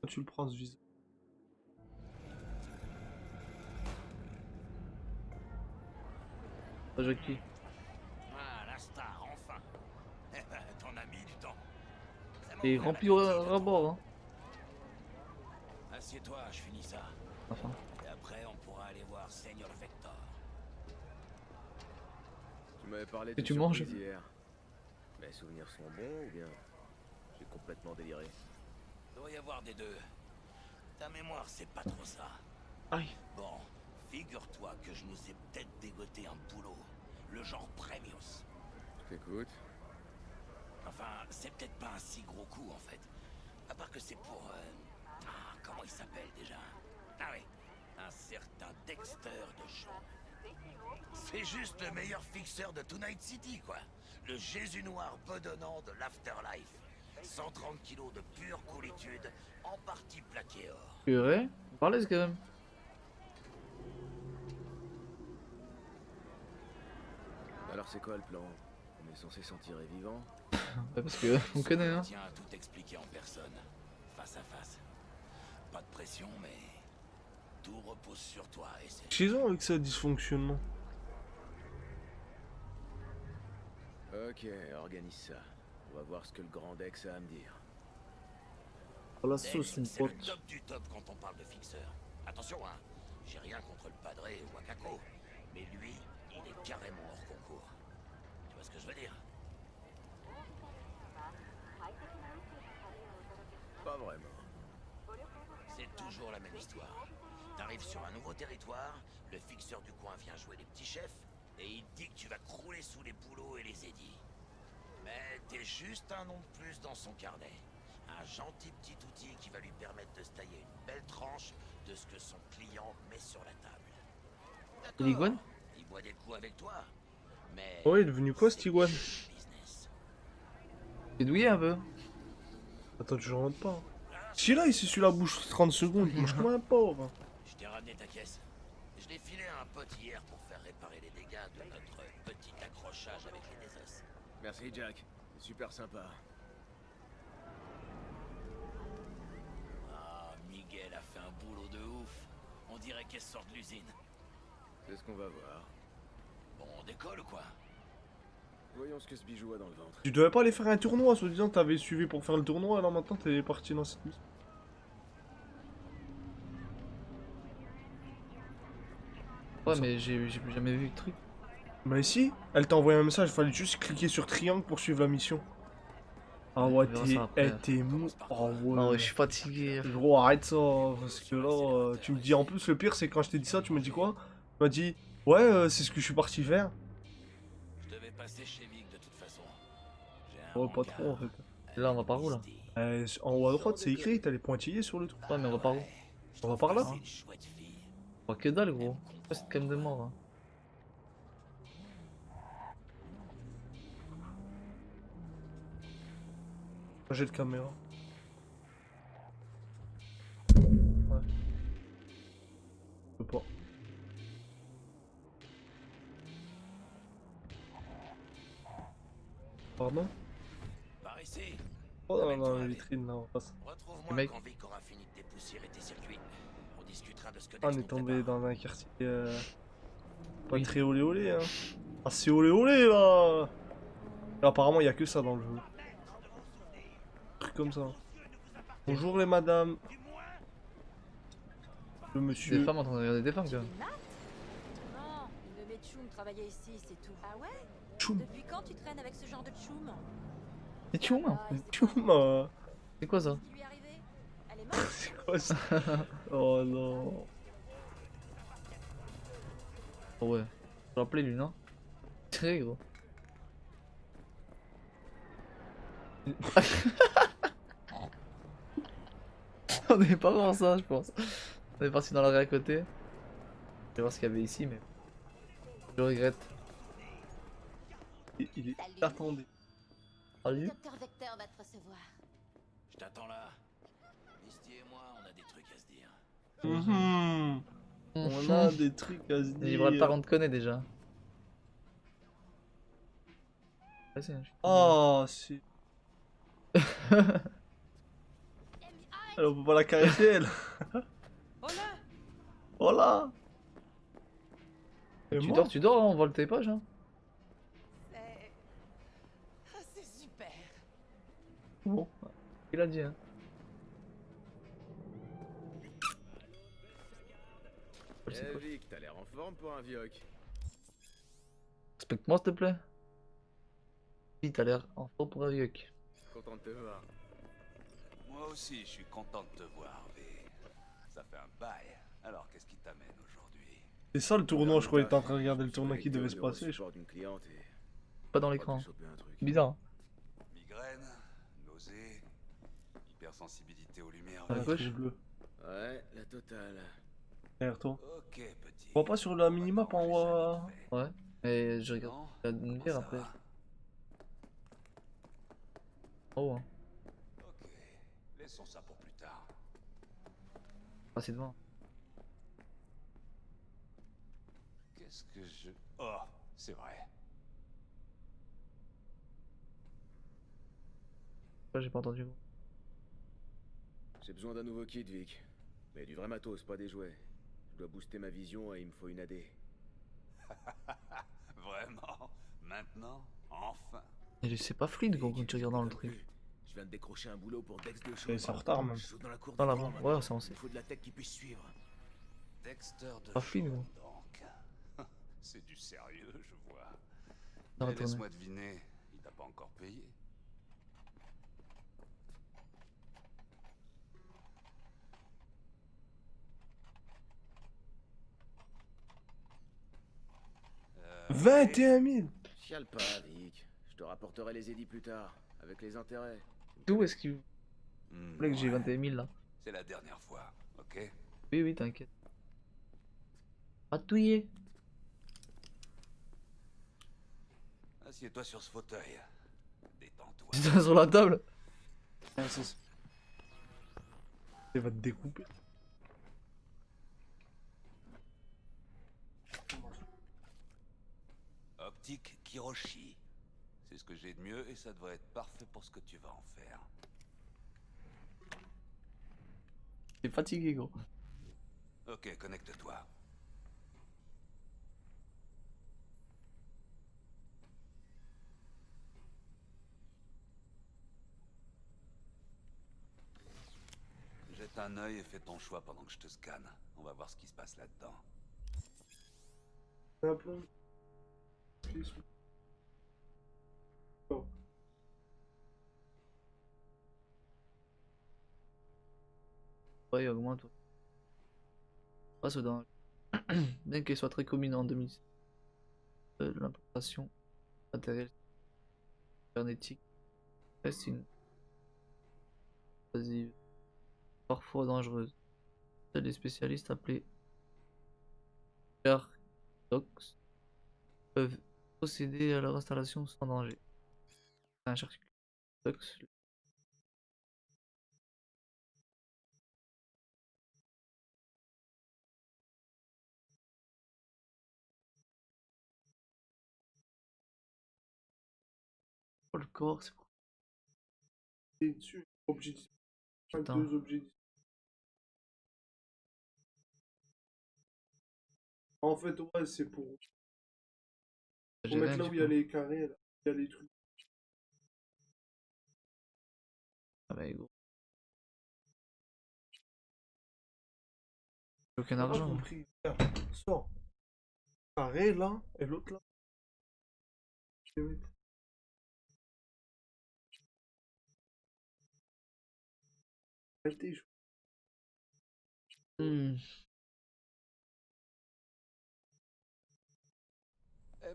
Speaker 2: Tu le prends ce viseur.
Speaker 5: Pas Jackie.
Speaker 6: Ah, la star, enfin. Eh ben, t'en as mis du temps. Ça m'a
Speaker 5: Et
Speaker 6: ouvert
Speaker 5: rempli
Speaker 6: la
Speaker 5: au
Speaker 6: tête.
Speaker 5: rabord, hein.
Speaker 6: Assieds-toi, je finis ça.
Speaker 5: Enfin.
Speaker 6: Et après, on pourra aller voir Seigneur Vector.
Speaker 3: Tu m'avais parlé
Speaker 5: Et
Speaker 3: de
Speaker 5: tu manges?
Speaker 3: surprise hier. Mes souvenirs sont bons ou bien j'ai complètement déliré?
Speaker 6: Doit y avoir des deux. Ta mémoire, c'est pas trop ça.
Speaker 5: Aïe.
Speaker 6: Bon, figure-toi que je nous ai peut-être dégoté un boulot. Le genre Premius.
Speaker 3: Je t'écoute.
Speaker 6: Enfin, c'est peut-être pas un si gros coup en fait. À part que c'est pour... Ah, comment il s'appelle déjà? Ah oui, un certain Dexter de Jean. C'est juste le meilleur fixeur de Tonight City, quoi. Le Jésus noir bedonnant de l'Afterlife. 130 kilos de pure coolitude, en partie plaqué or.
Speaker 5: Purée. Parlez quand même.
Speaker 3: Alors c'est quoi le plan? On est censé s'en tirer vivant?
Speaker 5: Ouais, parce que on connaît, hein.
Speaker 6: Tiens à tout expliquer en personne, face à face. Pas de pression, mais tout repose sur toi et c'est...
Speaker 2: Chez eux avec ça dysfonctionnement.
Speaker 3: Ok, organise ça. On va voir ce que le grand Dex a à me dire.
Speaker 5: Oh la
Speaker 6: Dex,
Speaker 5: sauce, une
Speaker 6: c'est le
Speaker 5: pote.
Speaker 6: top du top quand on parle de fixeur. Attention, hein, j'ai rien contre le Padre ou Wakako, mais lui, il est carrément hors concours. Tu vois ce que je veux dire?
Speaker 3: Pas vraiment.
Speaker 6: C'est toujours la même histoire. T'arrives sur un nouveau territoire, le fixeur du coin vient jouer les petits chefs, et il te dit que tu vas crouler sous les boulots et les édits. Mais t'es juste un nom de plus dans son carnet. Un gentil petit outil qui va lui permettre de se tailler une belle tranche de ce que son client met sur la table.
Speaker 5: Il est iguane?
Speaker 6: Il boit des coups avec toi, mais...
Speaker 2: Oh, il est devenu quoi, cet iguane?
Speaker 6: business.
Speaker 5: C'est douillé un peu.
Speaker 2: Attends, tu rentres pas. Si là, il s'est su la bouche 30 secondes, il mange comme un pauvre.
Speaker 6: Je t'ai ramené ta caisse. Je l'ai filé à un pote hier pour faire réparer les dégâts de notre petit accrochage avec les Nésos.
Speaker 3: Merci Jack. C'est super sympa.
Speaker 6: Ah, Miguel a fait un boulot de ouf. On dirait qu'elle sort de l'usine.
Speaker 3: C'est ce qu'on va voir.
Speaker 6: Bon, on décolle ou quoi?
Speaker 3: Voyons ce que ce bijou a dans le ventre.
Speaker 2: Tu devais pas aller faire un tournoi, soi-disant t'avais suivi pour faire le tournoi, alors maintenant t'es parti dans cette mission.
Speaker 5: Ouais, mais j'ai jamais vu le truc.
Speaker 2: Bah si, elle t'a envoyé un message, fallait juste cliquer sur triangle pour suivre la mission. Ah ouais,
Speaker 5: On verra ça après.
Speaker 2: t'es mou. Oh ouais.
Speaker 5: Non, ouais, je suis fatigué.
Speaker 2: Gros, arrête ça, parce que là, tu me dis en plus, le pire c'est quand je t'ai dit ça, tu me dis quoi? Tu m'as dit, ouais, c'est ce que je suis parti faire.
Speaker 6: Je devais passer chez Vic de toute façon. J'ai un
Speaker 2: Ouais, pas
Speaker 6: rencard.
Speaker 2: trop en fait.
Speaker 5: Et là, on va par où là?
Speaker 2: En haut à droite, c'est écrit, t'as les pointillés sur le truc.
Speaker 5: Ouais, mais on va par où?
Speaker 2: On va par là?
Speaker 6: C'est une chouette fille.
Speaker 5: Oh, que dalle, gros. C'est quand même de mort. Hein.
Speaker 2: J'ai de caméra. Ouais. Je peux pas. Pardon?
Speaker 6: Par ici.
Speaker 2: Oh non, non, la vitrine là, on passe.
Speaker 6: Retrouve-moi
Speaker 5: Mec.
Speaker 6: quand Vic aura fini de dépoussiérer tes circuits. On discutera de ce que
Speaker 2: Ah, on
Speaker 6: Dex
Speaker 2: est
Speaker 6: nous
Speaker 2: tombé
Speaker 6: prépare.
Speaker 2: dans un quartier pas
Speaker 5: Oui.
Speaker 2: très olé olé hein. Ah c'est olé olé là. Apparemment, il y a que ça dans le jeu. Un truc comme ça. Bonjour les madames. Le
Speaker 5: Des
Speaker 2: monsieur.
Speaker 5: femmes en train de regarder des femmes quand même.
Speaker 8: Non, une de mes tchoums travaillait ici, c'est tout. Ah ouais?
Speaker 2: Tchoum.
Speaker 8: Depuis quand tu traînes avec ce genre de tchoum?
Speaker 5: Et tu vois,
Speaker 2: Tchoum.
Speaker 5: c'est quoi ça?
Speaker 8: Qui lui est arrivé? Elle est morte?
Speaker 2: C'est quoi ça? Oh non.
Speaker 5: Oh ouais. Je rappelais lui, non? Très gros. On n'est pas voir ça, je pense. On est parti dans la rue à côté. Je vais voir ce qu'il y avait ici, mais je regrette.
Speaker 2: Il est attendez.
Speaker 5: Salut.
Speaker 7: Docteur Vecteur va te recevoir.
Speaker 6: Je t'attends là. Misty et moi, on a des trucs à se dire.
Speaker 2: On a des trucs à se dire.
Speaker 5: Gibraltar, on te connaît déjà. Vas-y, hein,
Speaker 2: Oh, c'est. Elle, on peut pas la caresser, elle.
Speaker 8: Oh là!
Speaker 2: Oh là. Et moi
Speaker 5: tu dors, hein, on vole tes poches. Hein.
Speaker 8: C'est... Ah, c'est super!
Speaker 5: Bon, il a dit. Hein.
Speaker 3: Eh Vic, t'as l'air en forme pour un vioc.
Speaker 5: Respecte-moi, s'il te plaît. Oui, t'as l'air en forme pour un vieux.
Speaker 3: Content de te voir.
Speaker 6: Moi aussi, je suis content de te voir, V. Ça fait un bail. Alors, qu'est-ce qui t'amène aujourd'hui?
Speaker 2: C'est ça le tournoi, je croyais que t'étais en train de regarder le tournoi qui devait se passer.
Speaker 3: d'une cliente et...
Speaker 5: Pas dans l'écran.
Speaker 3: choper un truc.
Speaker 5: Bizarre. Hein.
Speaker 6: Migraine, nausée, hypersensibilité aux lumières.
Speaker 5: À la
Speaker 2: Ah,
Speaker 5: gauche.
Speaker 2: trou bleu.
Speaker 3: Ouais, la totale.
Speaker 2: Derrière toi.
Speaker 6: Ok, petit.
Speaker 2: On voit pas sur la minimap en haut.
Speaker 5: Ouais. Et je regarde
Speaker 6: Non,
Speaker 5: la
Speaker 6: comment
Speaker 5: lumière
Speaker 6: ça
Speaker 5: après.
Speaker 6: va?
Speaker 5: Oh, hein.
Speaker 6: Ok, laissons ça pour plus tard.
Speaker 5: Passer devant.
Speaker 6: Qu'est-ce que je... Oh, c'est vrai.
Speaker 5: Ouais, j'ai pas entendu.
Speaker 3: J'ai besoin d'un nouveau kit, Vic. Mais du vrai matos, pas des jouets. Je dois booster ma vision et il me faut une AD.
Speaker 6: Vraiment? Maintenant? Enfin?
Speaker 5: Et c'est pas fluide quand tu regardes dans le
Speaker 3: T'as
Speaker 5: truc.
Speaker 3: vu? Je viens de décrocher un boulot pour Dex de
Speaker 2: Et c'est en retard même.
Speaker 3: Je saute dans la cour
Speaker 5: Dans
Speaker 3: du
Speaker 5: l'avant.
Speaker 3: vent,
Speaker 5: Ouais,
Speaker 3: maintenant.
Speaker 5: ça on sait.
Speaker 3: Il faut de la tech qui puisse suivre.
Speaker 6: Dexter de
Speaker 5: Pas fluide,
Speaker 6: Shaw,
Speaker 5: gros.
Speaker 6: donc. C'est du sérieux, je vois.
Speaker 5: Non,
Speaker 6: Mais
Speaker 5: retourne.
Speaker 6: laisse-moi deviner, il t'a pas encore payé. Euh,
Speaker 2: 21 000.
Speaker 3: Chiale pas, Vic. Je te rapporterai les édits plus tard, avec les intérêts.
Speaker 5: D'où est-ce qu'il
Speaker 6: Hmm,
Speaker 5: voulait que j'ai
Speaker 6: ouais.
Speaker 5: 21 000 là?
Speaker 6: C'est la dernière fois, ok?
Speaker 5: Oui, oui, t'inquiète. Pas touiller.
Speaker 6: Assieds-toi sur ce fauteuil. Détends-toi.
Speaker 5: Putain, sur la table.
Speaker 2: Elle va te découper.
Speaker 6: Optique Kiroshi. C'est ce que j'ai de mieux et ça devrait être parfait pour ce que tu vas en faire.
Speaker 5: T'es fatigué, gros.
Speaker 6: Ok, connecte-toi. Jette un œil et fais ton choix pendant que je te scanne. On va voir ce qui se passe là-dedans.
Speaker 5: Ouais, il augmente. Passe dans. Bien qu'elle soit très commune en 2000. L'implantation matérielle cybernétique reste une invasive, parfois dangereuse. Seuls les spécialistes appelés Docs peuvent procéder à leur installation sans danger. Un charcutier Docs. Oh, le corps, c'est quoi?
Speaker 2: Et dessus, objet.
Speaker 5: Putain.
Speaker 2: Deux objets. En fait, ouais, c'est pour
Speaker 5: J'ai
Speaker 2: mettre
Speaker 5: rien
Speaker 2: là
Speaker 5: du
Speaker 2: où il y a
Speaker 5: coup.
Speaker 2: les carrés, là. Il y a les trucs.
Speaker 5: Ah bah gros. J'ai aucun
Speaker 2: J'ai pas
Speaker 5: argent.
Speaker 2: compris. Regarde, sors. Carré là, et l'autre là. Arrêtez,
Speaker 5: Hmm.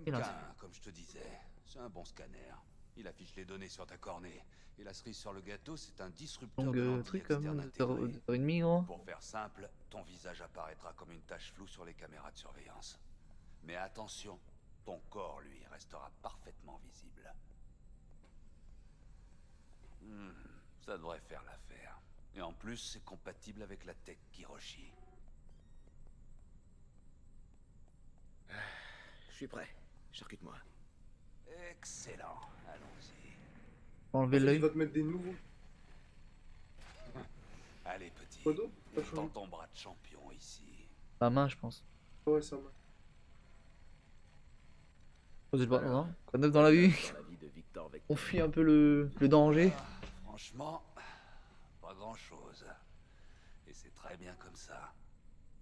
Speaker 5: Il a-
Speaker 6: MK1, comme je te disais, c'est un bon scanner. Il affiche les données sur ta cornée. Et la cerise sur le gâteau, c'est un disrupteur
Speaker 5: Donc
Speaker 6: de lentille
Speaker 5: truc
Speaker 6: externe
Speaker 5: comme
Speaker 6: intégrée.
Speaker 5: 2h30 gros.
Speaker 6: Pour faire simple, ton visage apparaîtra comme une tache floue sur les caméras de surveillance. Mais attention, ton corps, lui, restera parfaitement visible. Ça devrait faire l'affaire. Et en plus, c'est compatible avec la tech Kiroshi.
Speaker 3: Je suis prêt. Charcute-moi.
Speaker 6: Excellent, allons-y.
Speaker 5: Enlever
Speaker 2: Il
Speaker 5: l'œil.
Speaker 2: va te mettre des nouveaux.
Speaker 6: Allez, petit.
Speaker 2: Quoi d'autre? T'as
Speaker 6: Dans
Speaker 2: changé?
Speaker 6: ton bras de champion ici.
Speaker 5: La main, je pense.
Speaker 2: Ouais, ça va.
Speaker 5: Oh, c'est pas
Speaker 3: Alors,
Speaker 5: non. Quoi de neuf dans la vie?
Speaker 3: Dans la vie de Victor
Speaker 5: On
Speaker 3: Vector.
Speaker 5: fuit un peu le danger.
Speaker 6: Franchement, pas grand-chose. Et c'est très bien comme ça.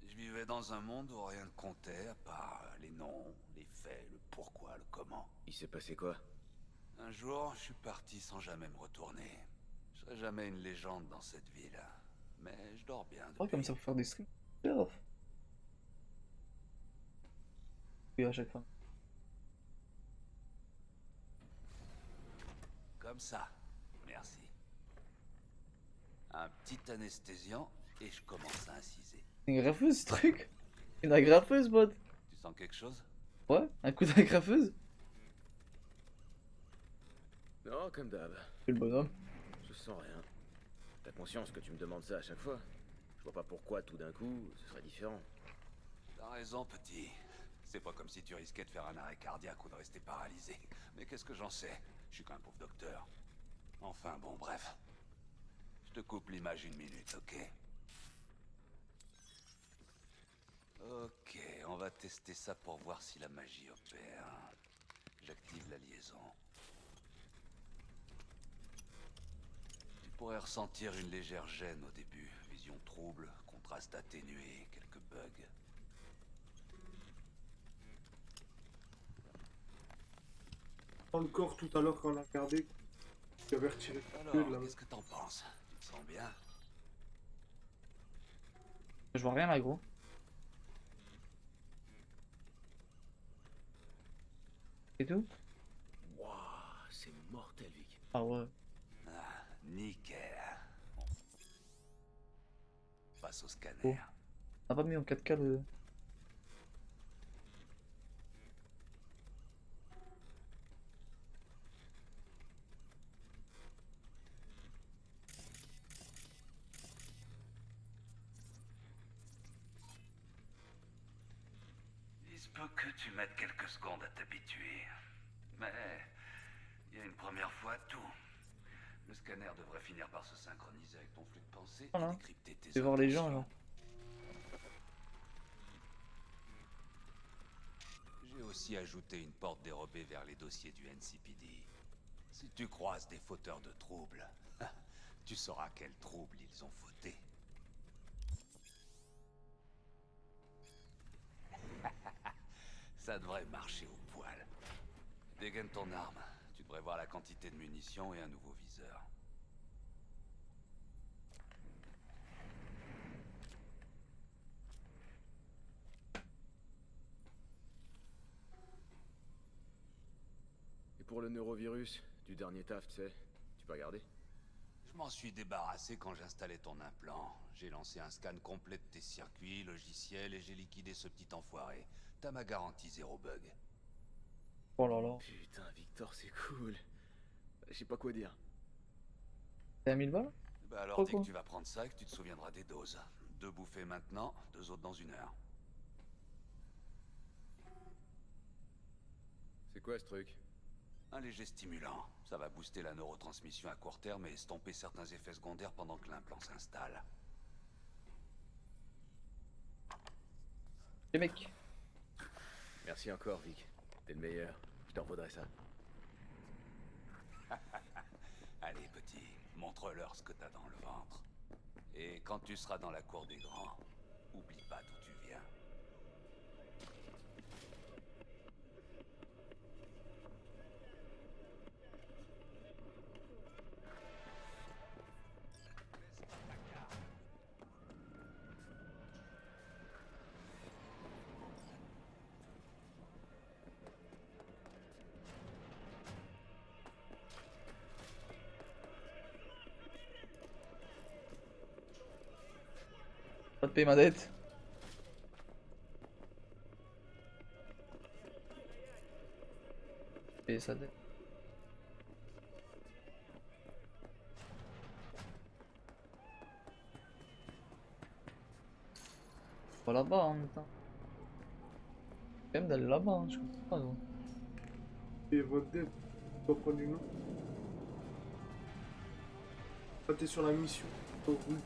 Speaker 6: Je vivais dans un monde où rien ne comptait, à part les noms, les faits, le pourquoi, le comment.
Speaker 3: Il s'est passé quoi?
Speaker 6: Un jour, je suis parti sans jamais me retourner. Je serai jamais une légende dans cette ville. Mais je dors bien
Speaker 5: Oh, comme
Speaker 6: depuis.
Speaker 5: ça pour faire des streams. Ouf. Oui, à chaque fois.
Speaker 6: Comme ça. Merci. Un petit anesthésiant et je commence à inciser.
Speaker 5: C'est une graffeuse ce truc? Une agrafeuse, pote?
Speaker 6: Tu sens quelque chose?
Speaker 5: Ouais, un coup d'agrafeuse?
Speaker 3: Non, comme d'hab.
Speaker 5: C'est le bonhomme.
Speaker 3: Je sens rien. T'as conscience que tu me demandes ça à chaque fois? Je vois pas pourquoi tout d'un coup, ce serait différent.
Speaker 6: T'as raison, petit. C'est pas comme si tu risquais de faire un arrêt cardiaque ou de rester paralysé. Mais qu'est-ce que j'en sais? Je suis qu'un pauvre docteur. Enfin bon, bref. Je te coupe l'image une minute, ok? Ok, on va tester ça pour voir si la magie opère. J'active la liaison. Tu pourrais ressentir une légère gêne au début. Vision trouble, contraste atténué, quelques bugs.
Speaker 2: Dans le corps tout à l'heure quand on a regardé, il avait retiré le feu de
Speaker 6: Alors,
Speaker 2: la.
Speaker 6: qu'est-ce que t'en penses? Tu te sens bien?
Speaker 5: Je vois rien là, gros. Et tout?
Speaker 3: Waouh, c'est mortel, Vic.
Speaker 5: Ah ouais.
Speaker 6: Ah, nickel. Bon. Passe au scanner.
Speaker 5: Oh. On a pas mis en 4K le.
Speaker 6: Il se peut que tu mettes quelques secondes à t'habituer. Mais il y a une première fois à tout. Le scanner devrait finir par se synchroniser avec ton flux de pensée
Speaker 5: Voilà.
Speaker 6: et décrypter tes
Speaker 5: Je vais voir les gens,
Speaker 6: intentions.
Speaker 5: genre.
Speaker 6: J'ai aussi ajouté une porte dérobée vers les dossiers du NCPD. Si tu croises des fauteurs de troubles, tu sauras quels troubles ils ont fauté. Ça devrait marcher au poil. Dégaine ton arme. Tu devrais voir la quantité de munitions et un nouveau viseur.
Speaker 3: Et pour le neurovirus, du dernier taf, tu sais, tu peux regarder?
Speaker 6: Je m'en suis débarrassé quand j'installais ton implant. J'ai lancé un scan complet de tes circuits, logiciels et j'ai liquidé ce petit enfoiré. T'as ma garantie zéro bug.
Speaker 5: Oh là là.
Speaker 3: Putain, Victor, c'est cool. Je sais pas quoi dire.
Speaker 5: T'es à 1000 balles?
Speaker 6: Bah alors dis
Speaker 5: Pourquoi?
Speaker 6: que tu vas prendre ça et que tu te souviendras des doses. 2 bouffées maintenant, 2 autres dans 1 heure.
Speaker 3: C'est quoi ce truc?
Speaker 6: Un léger stimulant. Ça va booster la neurotransmission à court terme et estomper certains effets secondaires pendant que l'implant s'installe.
Speaker 5: Les mecs.
Speaker 3: Merci encore, Vic. T'es le meilleur. Je t'en vaudrais ça.
Speaker 6: Allez, petit. Montre-leur ce que t'as dans le ventre. Et quand tu seras dans la cour des grands, oublie pas d'où tu viens.
Speaker 5: Pas de payer ma dette. Payer sa dette. Pas là-bas en même temps. Quand même d'aller là-bas, hein, je comprends pas gros.
Speaker 2: Et votre dette, tu dois prendre une autre. Là, t'es sur la mission. Oh, oui.